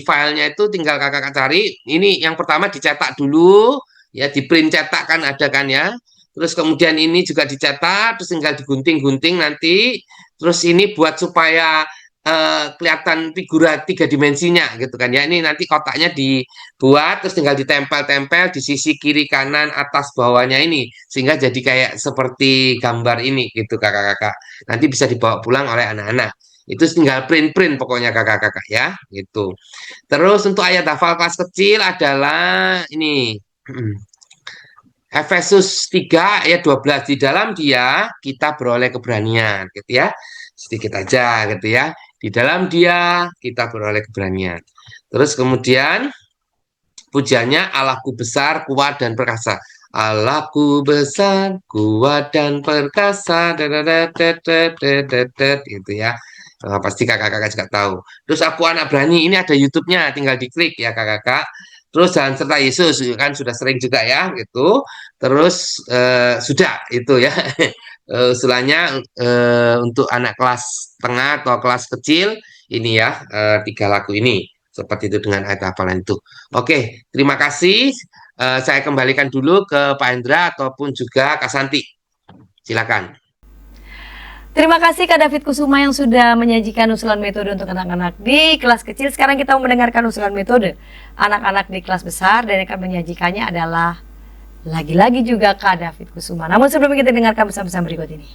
filenya itu tinggal kakak-kakak cari. Ini yang pertama dicetak dulu, ya di print cetak kan ada kan ya. Terus kemudian ini juga dicetak, terus tinggal digunting-gunting nanti. Terus ini buat supaya kelihatan figura 3 dimensinya gitu kan ya. Ini nanti kotaknya dibuat, terus tinggal ditempel-tempel di sisi kiri, kanan, atas, bawahnya ini. Sehingga jadi kayak seperti gambar ini gitu kakak-kakak. Nanti bisa dibawa pulang oleh anak-anak. Itu tinggal print-print pokoknya kakak-kakak ya gitu. Terus untuk ayat hafal kelas kecil adalah ini. Efesus 3 ayat 12, di dalam dia kita beroleh keberanian gitu ya. Sedikit aja gitu ya. Di dalam dia kita beroleh keberanian. Terus kemudian pujiannya, Allahku besar, kuat dan perkasa. Allahku besar, kuat dan perkasa. Gitu ya. Pasti kakak-kakak juga tahu. Terus aku anak berani, ini ada YouTube-nya, tinggal diklik ya kakak-kakak. Terus jalan serta Yesus kan sudah sering juga ya gitu. Terus sudah itu ya. Usulannya untuk anak kelas tengah atau kelas kecil ini ya, 3 lagu ini seperti itu dengan ayat hafalan itu. Oke, terima kasih. Saya kembalikan dulu ke Pak Hendra ataupun juga Kak Santi. Silakan.
Terima kasih Kak David Kusuma yang sudah menyajikan usulan metode untuk anak-anak di kelas kecil. Sekarang kita mau mendengarkan usulan metode anak-anak di kelas besar, dan yang akan menyajikannya adalah lagi-lagi juga Kak David Kusuma. Namun sebelum kita dengarkan pesan-pesan berikut ini.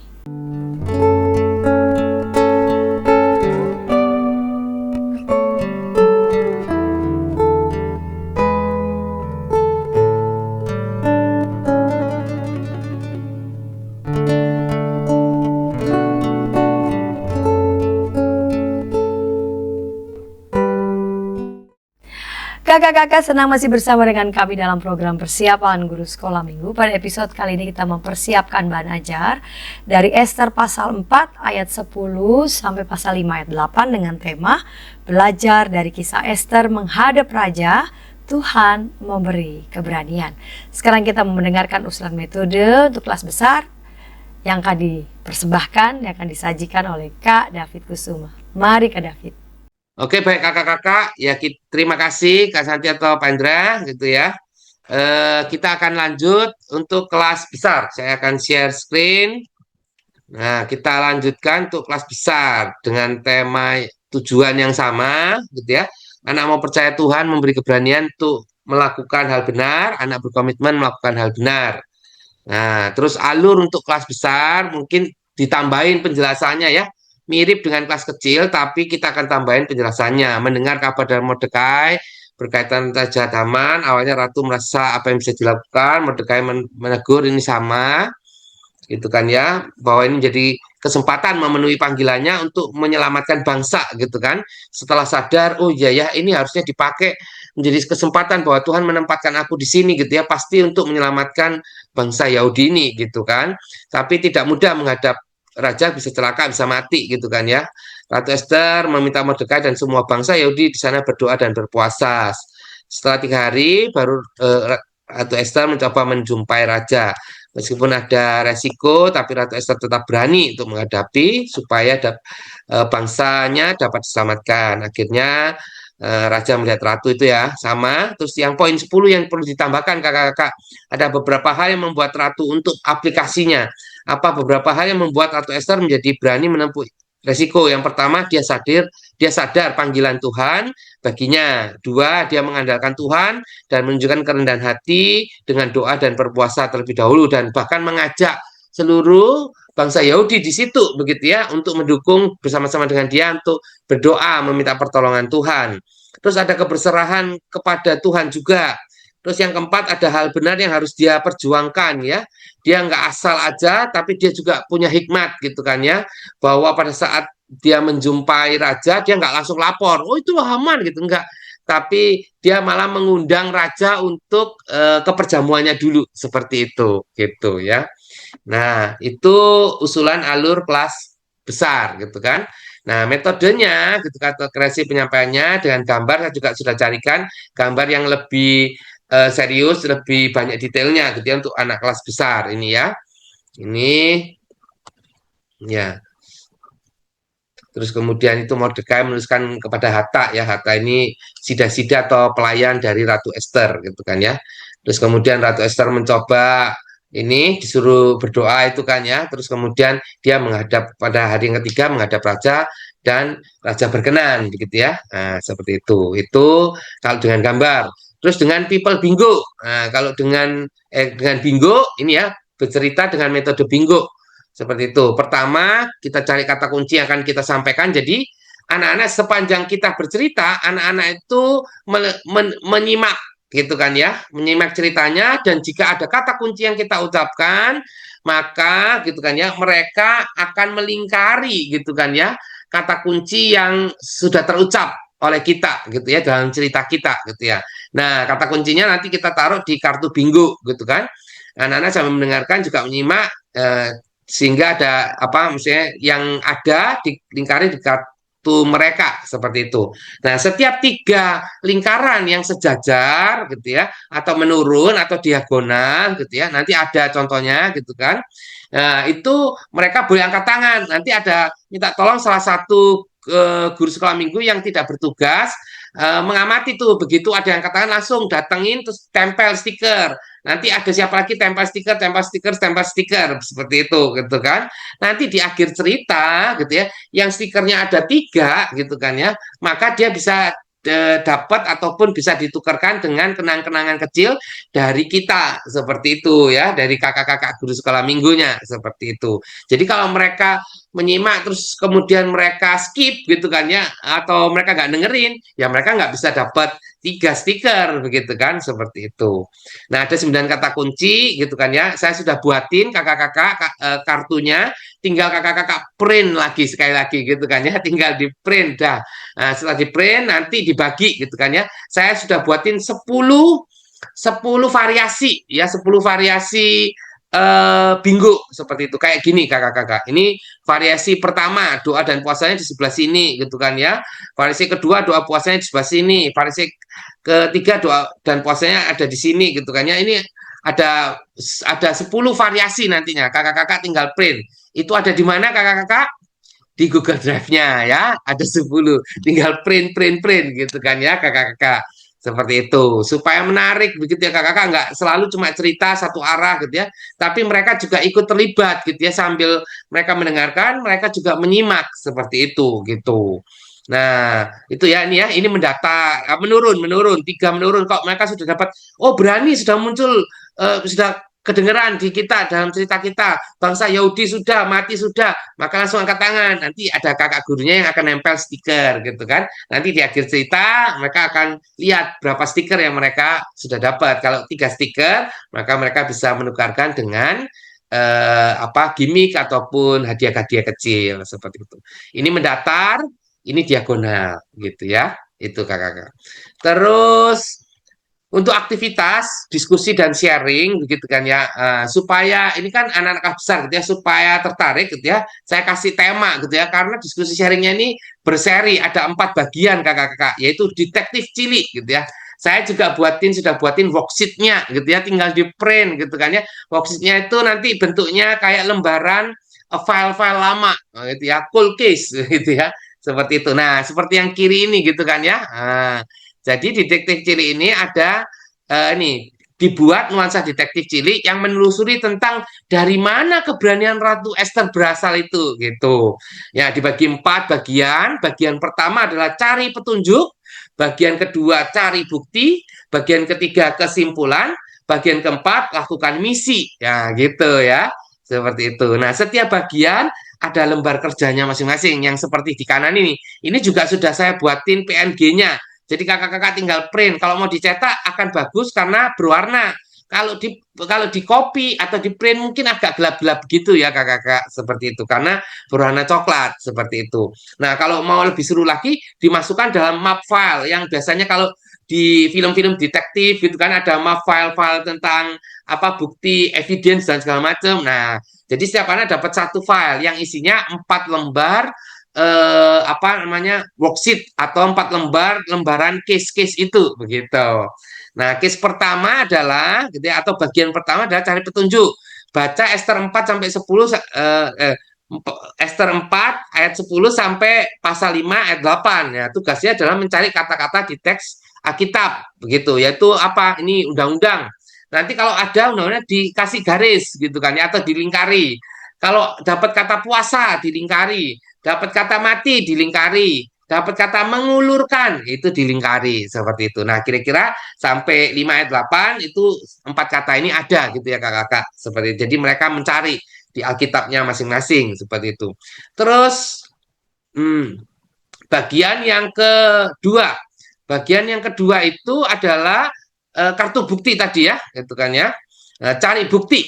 Kakak-kakak senang masih bersama dengan kami dalam program persiapan guru sekolah minggu. Pada episode kali ini kita mempersiapkan bahan ajar dari Ester pasal 4 ayat 10 sampai pasal 5 ayat 8 dengan tema belajar dari kisah Ester menghadap raja, Tuhan memberi keberanian. Sekarang kita mendengarkan usulan metode untuk kelas besar yang akan dipersembahkan, yang akan disajikan oleh Kak David Kusuma. Mari Kak David.
Oke, baik kakak-kakak, ya terima kasih Kak Santi atau Pak Indra gitu ya. Kita akan lanjut untuk kelas besar. Saya akan share screen. Nah, kita lanjutkan untuk kelas besar dengan tema tujuan yang sama gitu ya. Anak mau percaya Tuhan memberi keberanian untuk melakukan hal benar, anak berkomitmen melakukan hal benar. Nah, terus alur untuk kelas besar mungkin ditambahin penjelasannya ya. Mirip dengan kelas kecil, tapi kita akan tambahin penjelasannya. Mendengar kabar dari Mordekai berkaitan Raja Haman, awalnya Ratu merasa apa yang bisa dilakukan, Mordekai menegur ini sama, gitu kan ya, bahwa ini menjadi kesempatan memenuhi panggilannya untuk menyelamatkan bangsa, gitu kan. Setelah sadar, oh iya ya, ini harusnya dipakai menjadi kesempatan bahwa Tuhan menempatkan aku di sini, gitu ya, pasti untuk menyelamatkan bangsa Yahudi ini, gitu kan. Tapi tidak mudah menghadap raja bisa celaka, bisa mati gitu kan ya. Ratu Esther meminta Mordekai dan semua bangsa Yahudi di sana berdoa dan berpuasa. Setelah 3 hari baru Ratu Esther mencoba menjumpai raja. Meskipun ada resiko, tapi Ratu Esther tetap berani untuk menghadapi supaya bangsanya dapat diselamatkan. Akhirnya Raja melihat ratu itu ya sama. Terus yang poin 10 yang perlu ditambahkan kakak-kakak, ada beberapa hal yang membuat ratu untuk aplikasinya. Apa beberapa hal yang membuat Ratu Esther menjadi berani menempuh resiko? Yang pertama, dia sadar panggilan Tuhan baginya. Dua, dia mengandalkan Tuhan dan menunjukkan kerendahan hati dengan doa dan berpuasa terlebih dahulu, dan bahkan mengajak seluruh bangsa Yahudi di situ begitu ya untuk mendukung bersama-sama dengan dia untuk berdoa meminta pertolongan Tuhan. Terus ada keberserahan kepada Tuhan juga. Terus yang keempat, ada hal benar yang harus dia perjuangkan ya. Dia nggak asal aja, tapi dia juga punya hikmat gitu kan ya. Bahwa pada saat dia menjumpai raja, dia nggak langsung lapor, oh itu Haman gitu, enggak. Tapi dia malah mengundang raja untuk ke perjamuannya dulu, seperti itu gitu ya. Nah, itu usulan alur kelas besar gitu kan. Nah, metodenya gitu kata kreasi penyampaiannya dengan gambar, saya juga sudah carikan gambar yang lebih serius, lebih banyak detailnya gitu ya untuk anak kelas besar ini ya. Ini ya. Terus kemudian itu Mordekai menuliskan kepada Hatta ya, Hatta ini sida-sida atau pelayan dari Ratu Esther gitu kan ya. Terus kemudian Ratu Esther mencoba ini disuruh berdoa itu kan ya. Terus kemudian dia menghadap pada hari yang ketiga menghadap raja dan raja berkenan begitu ya. Nah, seperti itu. Itu kalau dengan gambar. Terus dengan people bingo. Nah, kalau dengan bingo ini ya bercerita dengan metode bingo. Seperti itu. Pertama, kita cari kata kunci yang akan kita sampaikan. Jadi, anak-anak sepanjang kita bercerita, anak-anak itu menyimak gitu kan ya, menyimak ceritanya, dan jika ada kata kunci yang kita ucapkan, maka gitu kan ya, mereka akan melingkari gitu kan ya, kata kunci yang sudah terucap oleh kita gitu ya dalam cerita kita gitu ya. Nah, kata kuncinya nanti kita taruh di kartu bingo gitu kan. Anak-anak sambil mendengarkan juga menyimak sehingga ada apa misalnya yang ada di lingkaran di kartu mereka seperti itu. Nah, setiap 3 lingkaran yang sejajar gitu ya atau menurun atau diagonal gitu ya, nanti ada contohnya gitu kan. Nah, itu mereka boleh angkat tangan. Nanti ada minta tolong salah satu guru sekolah minggu yang tidak bertugas mengamati tuh begitu ada yang angkat tangan langsung datengin terus tempel stiker. Nanti ada siapa lagi tempel stiker, tempel stiker, tempel stiker seperti itu gitu kan. Nanti di akhir cerita gitu ya, yang stikernya ada 3 gitu kan ya, maka dia bisa dapat ataupun bisa ditukarkan dengan kenang-kenangan kecil dari kita seperti itu ya, dari kakak-kakak guru sekolah minggunya seperti itu. Jadi kalau mereka menyimak terus kemudian mereka skip gitu kan ya, atau mereka nggak dengerin, ya mereka nggak bisa dapat 3 stiker begitu kan seperti itu. Nah, ada 9 kata kunci gitu kan ya. Saya sudah buatin kakak-kakak kartunya, tinggal kakak-kakak print lagi sekali lagi gitu kan ya. Tinggal di print dah. Nah, setelah di print nanti dibagi gitu kan ya. Saya sudah buatin 10 variasi ya, 10 variasi bingo seperti itu kayak gini kakak-kakak. Ini variasi pertama doa dan puasanya di sebelah sini gitu kan ya. Variasi kedua doa puasanya di sebelah sini. Variasi ketiga doa dan puasanya ada di sini gitu kan ya. Ini ada 10 variasi nantinya. Kakak-kakak tinggal print. Itu ada di mana kakak-kakak? Di Google Drive-nya ya. Ada 10. Tinggal print print print gitu kan ya kakak-kakak. Seperti itu, supaya menarik begitu ya kakak-kakak, nggak selalu cuma cerita satu arah gitu ya, tapi mereka juga ikut terlibat gitu ya, sambil mereka mendengarkan, mereka juga menyimak seperti itu gitu. Nah, itu ya ini ya, ini mendata menurun, 3 menurun kok mereka sudah dapat, oh berani sudah muncul, sudah kedengeran di kita dalam cerita kita, bangsa Yahudi sudah mati sudah, maka langsung angkat tangan. Nanti ada kakak gurunya yang akan nempel stiker gitu kan. Nanti di akhir cerita mereka akan lihat berapa stiker yang mereka sudah dapat. Kalau 3 stiker, maka mereka bisa menukarkan dengan apa gimmick ataupun hadiah-hadiah kecil seperti itu. Ini mendatar, ini diagonal gitu ya. Itu kakak-kakak. Terus untuk aktivitas diskusi dan sharing begitu kan ya, supaya ini kan anak-anak besar gitu ya, supaya tertarik gitu ya, saya kasih tema gitu ya, karena diskusi sharingnya ini berseri, ada 4 bagian kakak-kakak, yaitu detektif cilik gitu ya. Saya juga sudah buatin worksheet-nya gitu ya, tinggal di print gitu kan ya. Worksheet-nya itu nanti bentuknya kayak lembaran file-file lama gitu ya, cool case gitu ya, seperti itu. Nah, seperti yang kiri ini gitu kan ya. Jadi detektif cilik ini ada ini dibuat nuansa detektif cilik yang menelusuri tentang dari mana keberanian Ratu Esther berasal itu gitu. Ya, dibagi 4 bagian. Bagian pertama adalah cari petunjuk, bagian kedua cari bukti, bagian ketiga kesimpulan, bagian keempat lakukan misi. Ya, gitu ya. Seperti itu. Nah, setiap bagian ada lembar kerjanya masing-masing yang seperti di kanan ini. Ini juga sudah saya buatin PNG-nya. Jadi kakak-kakak tinggal print. Kalau mau dicetak akan bagus karena berwarna. Kalau di copy atau di print mungkin agak gelap-gelap gitu ya kakak-kakak, seperti itu karena berwarna coklat seperti itu. Nah, kalau mau lebih seru lagi dimasukkan dalam map file yang biasanya kalau di film-film detektif gitu kan ada map file-file tentang apa bukti, evidence dan segala macam. Nah, jadi setiap anak dapat 1 file yang isinya 4 lembar apa namanya worksheet atau 4 lembaran case-case itu begitu. Nah, case pertama adalah gitu ya, atau bagian pertama adalah cari petunjuk. Baca Ester 4 sampai 10 Ester 4 ayat 10 sampai pasal 5 ayat 8 ya. Tugasnya adalah mencari kata-kata di teks Alkitab begitu, yaitu apa? Ini undang-undang. Nanti kalau ada undang-undang dikasih garis gitu kan ya atau dilingkari. Kalau dapat kata puasa dilingkari, dapat kata mati dilingkari, dapat kata mengulurkan itu dilingkari seperti itu. Nah, kira-kira sampai 5 ayat 8 itu 4 kata ini ada gitu ya kakak-kakak. Seperti itu. Jadi mereka mencari di Alkitabnya masing-masing seperti itu. Terus bagian yang kedua. Bagian yang kedua itu adalah kartu bukti tadi ya, gitu kan ya. Cari bukti.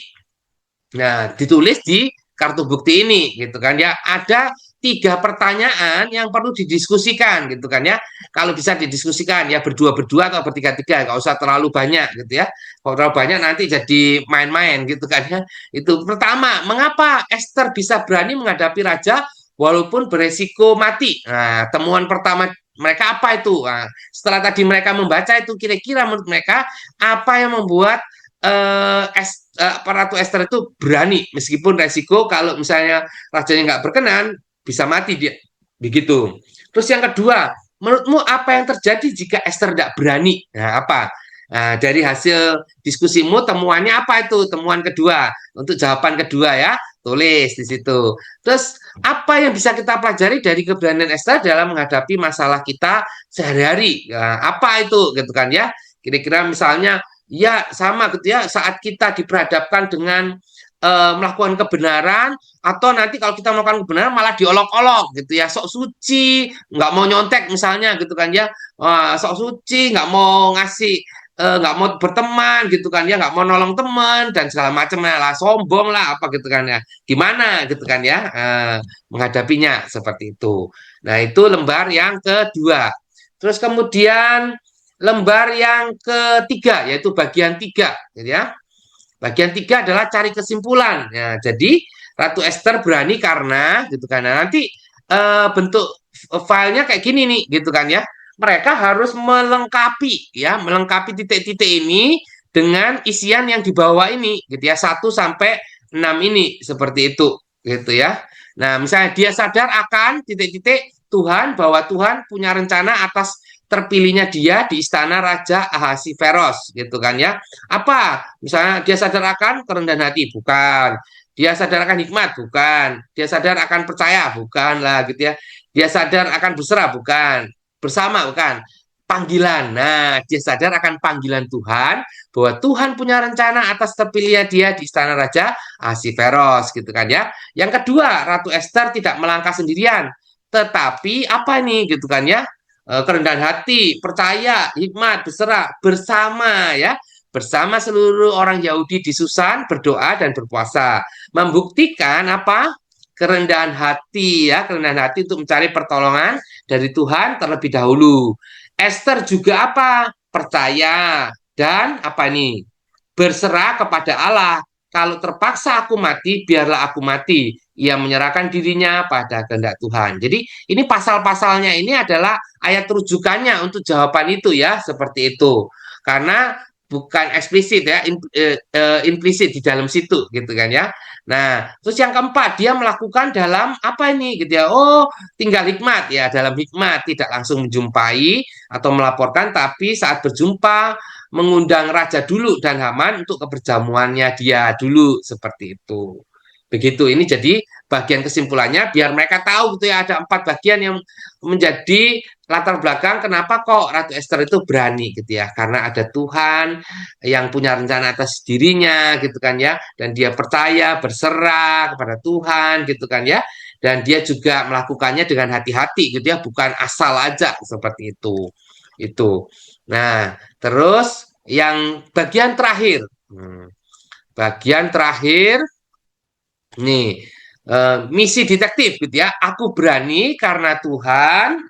Nah, ditulis di kartu bukti ini, gitu kan ya. Ada 3 pertanyaan yang perlu didiskusikan, gitu kan ya. Kalau bisa didiskusikan ya berdua-berdua atau bertiga-tiga, nggak usah terlalu banyak, gitu ya. Kalau terlalu banyak nanti jadi main-main, gitu kan ya. Itu pertama, mengapa Esther bisa berani menghadapi raja walaupun beresiko mati? Nah, temuan pertama mereka apa itu? Nah, setelah tadi mereka membaca itu, kira-kira menurut mereka apa yang membuat Ratu Esther itu berani meskipun resiko kalau misalnya rajanya nggak berkenan bisa mati dia begitu. Terus yang kedua, menurutmu apa yang terjadi jika Esther tidak berani? Nah, apa? Nah, dari hasil diskusimu temuannya apa itu? Temuan kedua untuk jawaban kedua ya, tulis di situ. Terus apa yang bisa kita pelajari dari keberanian Esther dalam menghadapi masalah kita sehari-hari? Nah, apa itu gitu kan ya? Kira-kira misalnya ya sama gitu ya saat kita diperhadapkan dengan melakukan kebenaran atau nanti kalau kita melakukan kebenaran malah diolok-olok gitu ya sok suci nggak mau nyontek misalnya gitu kan ya sok suci nggak mau ngasih nggak mau berteman gitu kan ya nggak mau nolong teman dan segala macam lah sombong lah apa gitu kan ya gimana gitu kan ya menghadapinya seperti itu. Nah itu lembar yang kedua. Terus kemudian lembar yang ketiga yaitu bagian 3 gitu ya. Bagian 3 adalah cari kesimpulan. Ya, jadi Ratu Esther berani karena gitu kan. Nah, nanti bentuk filenya kayak gini nih gitu kan ya. Mereka harus melengkapi titik-titik ini dengan isian yang dibawa ini gitu ya 1 sampai 6 ini seperti itu gitu ya. Nah, misalnya dia sadar akan titik-titik Tuhan bahwa Tuhan punya rencana atas terpilihnya dia di istana Raja Ahasiveros gitu kan ya. Apa? Misalnya dia sadar akan kerendahan hati, bukan. Dia sadar akan hikmat, bukan. Dia sadar akan percaya, bukan lah gitu ya. Dia sadar akan berserah, bukan. Bersama, bukan. Panggilan. Nah, dia sadar akan panggilan Tuhan bahwa Tuhan punya rencana atas terpilihnya dia di istana Raja Ahasiveros gitu kan ya. Yang kedua, Ratu Esther tidak melangkah sendirian, tetapi apa nih gitu kan ya? Kerendahan hati, percaya, hikmat, berserah bersama ya, bersama seluruh orang Yahudi di Susan berdoa dan berpuasa, membuktikan apa? Kerendahan hati ya, kerendahan hati untuk mencari pertolongan dari Tuhan terlebih dahulu. Esther juga apa? Percaya, dan apa nih? Berserah kepada Allah. Kalau terpaksa aku mati, biarlah aku mati. Ia menyerahkan dirinya pada kehendak Tuhan. Jadi ini pasal-pasalnya ini adalah ayat rujukannya untuk jawaban itu ya, seperti itu. Karena bukan eksplisit ya, implisit di dalam situ gitu kan ya. Nah, terus yang keempat, dia melakukan dalam apa ini gitu ya. Oh, tinggal hikmat ya, dalam hikmat tidak langsung menjumpai atau melaporkan, tapi saat berjumpa mengundang raja dulu dan Haman untuk keperjamuannya dia dulu seperti itu. Begitu. Ini jadi bagian kesimpulannya biar mereka tahu gitu ya, ada 4 bagian yang menjadi latar belakang kenapa kok Ratu Esther itu berani gitu ya. Karena ada Tuhan yang punya rencana atas dirinya gitu kan ya, dan dia percaya berserah kepada Tuhan gitu kan ya. Dan dia juga melakukannya dengan hati-hati gitu ya, bukan asal aja seperti itu. Itu. Nah, terus yang bagian terakhir. Bagian terakhir nih, misi detektif gitu ya. Aku berani karena Tuhan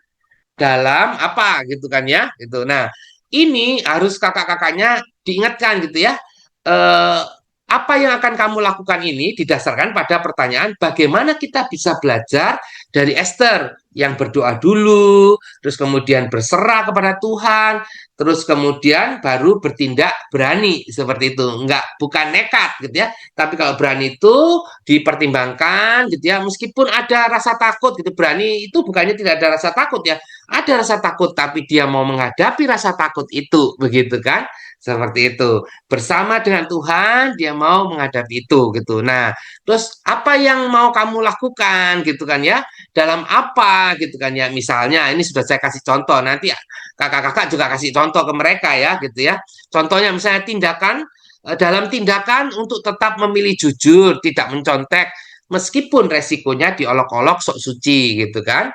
dalam apa gitu kan ya. Gitu. Nah, ini harus kakak-kakaknya diingatkan gitu ya. Eh, apa yang akan kamu lakukan ini didasarkan pada pertanyaan bagaimana kita bisa belajar dari Esther yang berdoa dulu, terus kemudian berserah kepada Tuhan, terus kemudian baru bertindak berani seperti itu. Enggak, bukan nekat gitu ya. Tapi kalau berani itu dipertimbangkan gitu ya, meskipun ada rasa takut gitu. Berani itu bukannya tidak ada rasa takut ya. Ada rasa takut, tapi dia mau menghadapi rasa takut itu, begitu kan? Seperti itu. Bersama dengan Tuhan, dia mau menghadapi itu, gitu. Nah, terus apa yang mau kamu lakukan, gitu kan ya? Dalam apa, gitu kan ya? Misalnya, ini sudah saya kasih contoh. Nanti kakak-kakak juga kasih contoh ke mereka ya, gitu ya. Contohnya misalnya dalam tindakan untuk tetap memilih jujur, tidak mencontek, meskipun resikonya diolok-olok sok suci, gitu kan?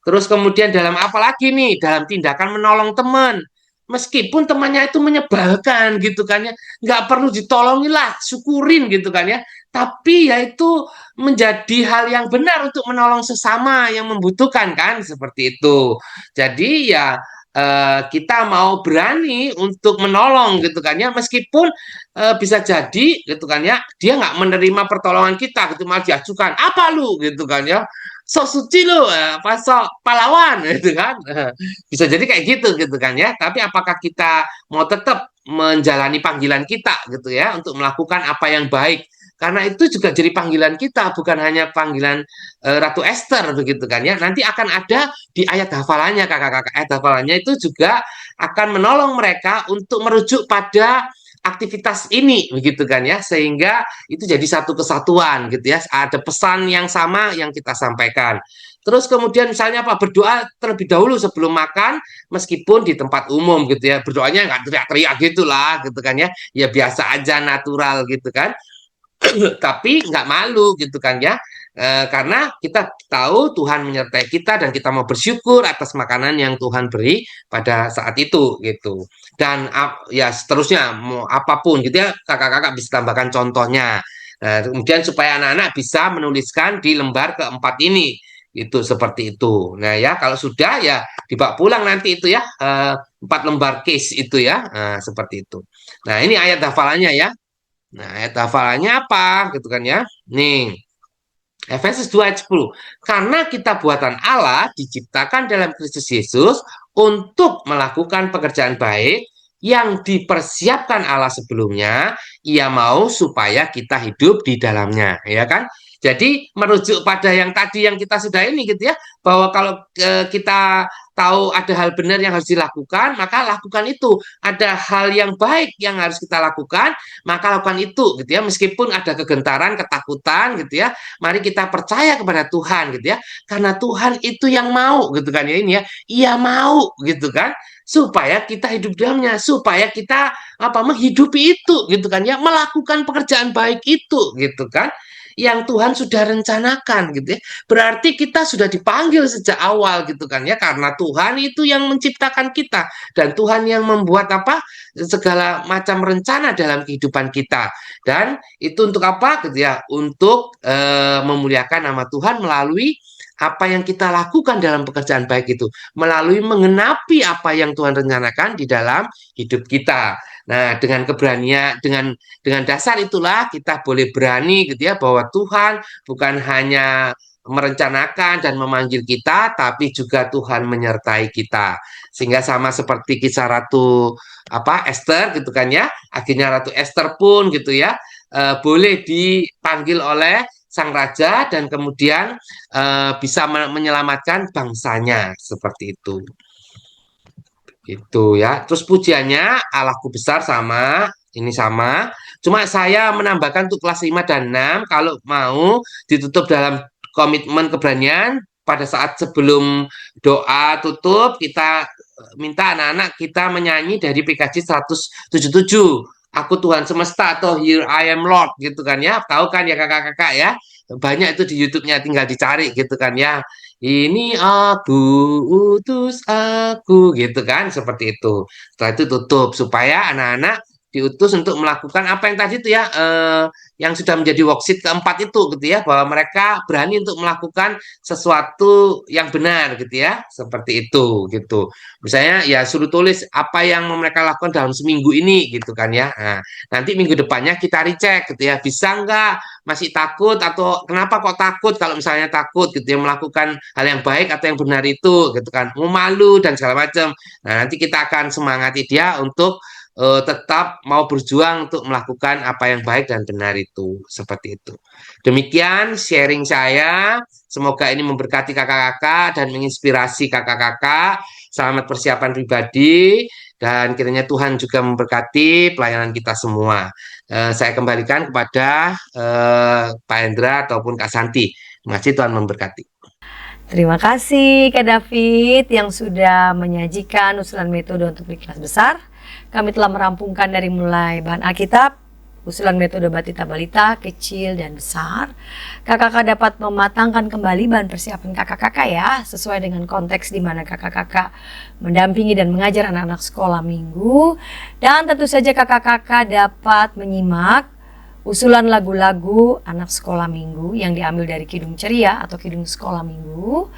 Terus kemudian dalam apa lagi nih? Dalam tindakan menolong teman. Meskipun temannya itu menyebalkan gitu kan ya. Nggak perlu ditolongin lah, syukurin gitu kan ya. Tapi ya itu menjadi hal yang benar untuk menolong sesama yang membutuhkan kan. Seperti itu. Jadi ya kita mau berani untuk menolong gitu kan ya. Meskipun bisa jadi gitu kan ya. Dia nggak menerima pertolongan kita gitu. Malah diajukan. Apa lu gitu kan ya. Sok suci lu, apa sok pahlawan gitu kan. Bisa jadi kayak gitu kan ya. Tapi apakah kita mau tetap menjalani panggilan kita gitu ya untuk melakukan apa yang baik? Karena itu juga jadi panggilan kita, bukan hanya panggilan Ratu Esther begitu kan ya. Nanti akan ada di ayat hafalannya kakak-kakak. Ayat hafalannya itu juga akan menolong mereka untuk merujuk pada aktivitas ini begitu kan ya, sehingga itu jadi satu kesatuan gitu ya, ada pesan yang sama yang kita sampaikan. Terus kemudian misalnya apa, berdoa terlebih dahulu sebelum makan meskipun di tempat umum gitu ya, berdoanya nggak teriak-teriak gitulah gitu kan ya, ya biasa aja natural gitu kan. Tapi nggak malu gitu kan ya. Karena kita tahu Tuhan menyertai kita dan kita mau bersyukur atas makanan yang Tuhan beri pada saat itu gitu. Dan ya seterusnya mau apapun gitu ya, kakak-kakak bisa tambahkan contohnya. Kemudian supaya anak-anak bisa menuliskan di lembar keempat ini itu seperti itu. Nah ya kalau sudah ya dibawa pulang nanti itu ya, 4 lembar case itu ya, seperti itu. Nah ini ayat hafalannya ya. Nah, ayat hafalannya apa? Gitu kan ya. Nih, Efesus 2 ayat 10. Karena kita buatan Allah diciptakan dalam Kristus Yesus untuk melakukan pekerjaan baik yang dipersiapkan Allah sebelumnya, ia mau supaya kita hidup di dalamnya, ya kan? Jadi merujuk pada yang tadi yang kita sudah ini gitu ya, bahwa kalau kita tahu ada hal benar yang harus dilakukan, maka lakukan itu. Ada hal yang baik yang harus kita lakukan, maka lakukan itu gitu ya. Meskipun ada kegentaran, ketakutan gitu ya, mari kita percaya kepada Tuhan gitu ya. Karena Tuhan itu yang mau gitu kan ya ini ya. Ia mau gitu kan supaya kita hidup dalamnya, supaya kita apa menghidupi itu gitu kan ya, melakukan pekerjaan baik itu gitu kan yang Tuhan sudah rencanakan gitu ya. Berarti kita sudah dipanggil sejak awal gitu kan ya, karena Tuhan itu yang menciptakan kita dan Tuhan yang membuat apa segala macam rencana dalam kehidupan kita. Dan itu untuk apa gitu ya? Untuk memuliakan nama Tuhan melalui apa yang kita lakukan dalam pekerjaan baik itu melalui mengenapi apa yang Tuhan rencanakan di dalam hidup kita. Nah, dengan keberanian, dengan dasar itulah kita boleh berani gitu ya, bahwa Tuhan bukan hanya merencanakan dan memanggil kita, tapi juga Tuhan menyertai kita. Sehingga sama seperti kisah Ratu Esther gitu kan ya, akhirnya Ratu Esther pun gitu ya boleh dipanggil oleh sang raja dan kemudian bisa menyelamatkan bangsanya seperti itu. Itu ya. Terus pujiannya Allahku besar sama ini sama. Cuma saya menambahkan untuk kelas 5 dan 6 kalau mau ditutup dalam komitmen keberanian pada saat sebelum doa tutup kita minta anak-anak kita menyanyi dari PKJ 177. Aku Tuhan semesta atau Here I am Lord gitu kan ya. Tahu kan ya kakak-kakak ya. Banyak itu di YouTube-nya tinggal dicari gitu kan ya. Ini aku utus aku gitu kan seperti itu. Setelah itu tutup supaya anak-anak diutus untuk melakukan apa yang tadi itu ya yang sudah menjadi worksheet keempat itu gitu ya bahwa mereka berani untuk melakukan sesuatu yang benar gitu ya seperti itu gitu. Misalnya ya suruh tulis apa yang mereka lakukan dalam seminggu ini gitu kan ya. Nah, nanti minggu depannya kita recheck gitu ya bisa nggak masih takut atau kenapa kok takut kalau misalnya takut gitu ya melakukan hal yang baik atau yang benar itu gitu kan mau malu dan segala macam. Nah, nanti kita akan semangati dia untuk tetap mau berjuang untuk melakukan apa yang baik dan benar itu seperti itu. Demikian sharing saya. Semoga ini memberkati kakak-kakak dan menginspirasi kakak-kakak. Selamat persiapan pribadi dan kiranya Tuhan juga memberkati pelayanan kita semua. Saya kembalikan kepada Pak Hendra ataupun Kak Santi. Terima kasih, Tuhan memberkati.
Terima kasih Kak David yang sudah menyajikan usulan metode untuk di kelas besar. Kami telah merampungkan dari mulai bahan Alkitab, usulan metode Batita Balita, kecil dan besar. Kakak-kakak dapat mematangkan kembali bahan persiapan kakak-kakak ya, sesuai dengan konteks di mana kakak-kakak mendampingi dan mengajar anak-anak sekolah minggu. Dan tentu saja kakak-kakak dapat menyimak usulan lagu-lagu anak sekolah minggu yang diambil dari Kidung Ceria atau Kidung Sekolah Minggu.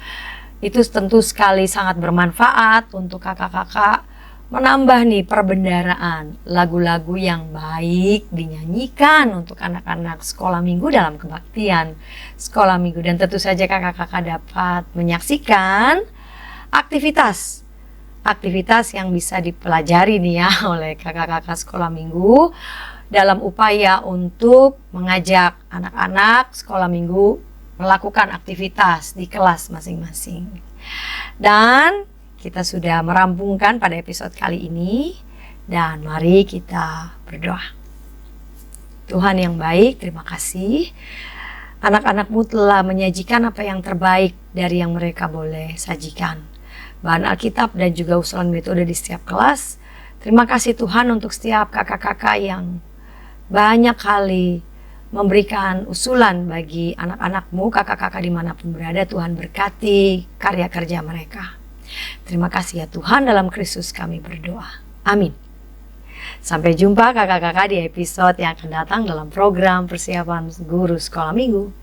Itu tentu sekali sangat bermanfaat untuk kakak-kakak menambah nih perbendaharaan lagu-lagu yang baik dinyanyikan untuk anak-anak sekolah minggu dalam kebaktian sekolah minggu. Dan tentu saja kakak-kakak dapat menyaksikan aktivitas yang bisa dipelajari nih ya oleh kakak-kakak sekolah minggu dalam upaya untuk mengajak anak-anak sekolah minggu melakukan aktivitas di kelas masing-masing. Dan kita sudah merampungkan pada episode kali ini dan mari kita berdoa. Tuhan yang baik, terima kasih. Anak-anakmu telah menyajikan apa yang terbaik dari yang mereka boleh sajikan. Bahan Alkitab dan juga usulan metode di setiap kelas. Terima kasih Tuhan untuk setiap kakak-kakak yang banyak kali memberikan usulan bagi anak-anakmu, kakak-kakak dimanapun berada. Tuhan berkati karya kerja mereka. Terima kasih ya Tuhan, dalam Kristus kami berdoa. Amin. Sampai jumpa kakak-kakak di episode yang akan datang dalam program persiapan guru sekolah minggu.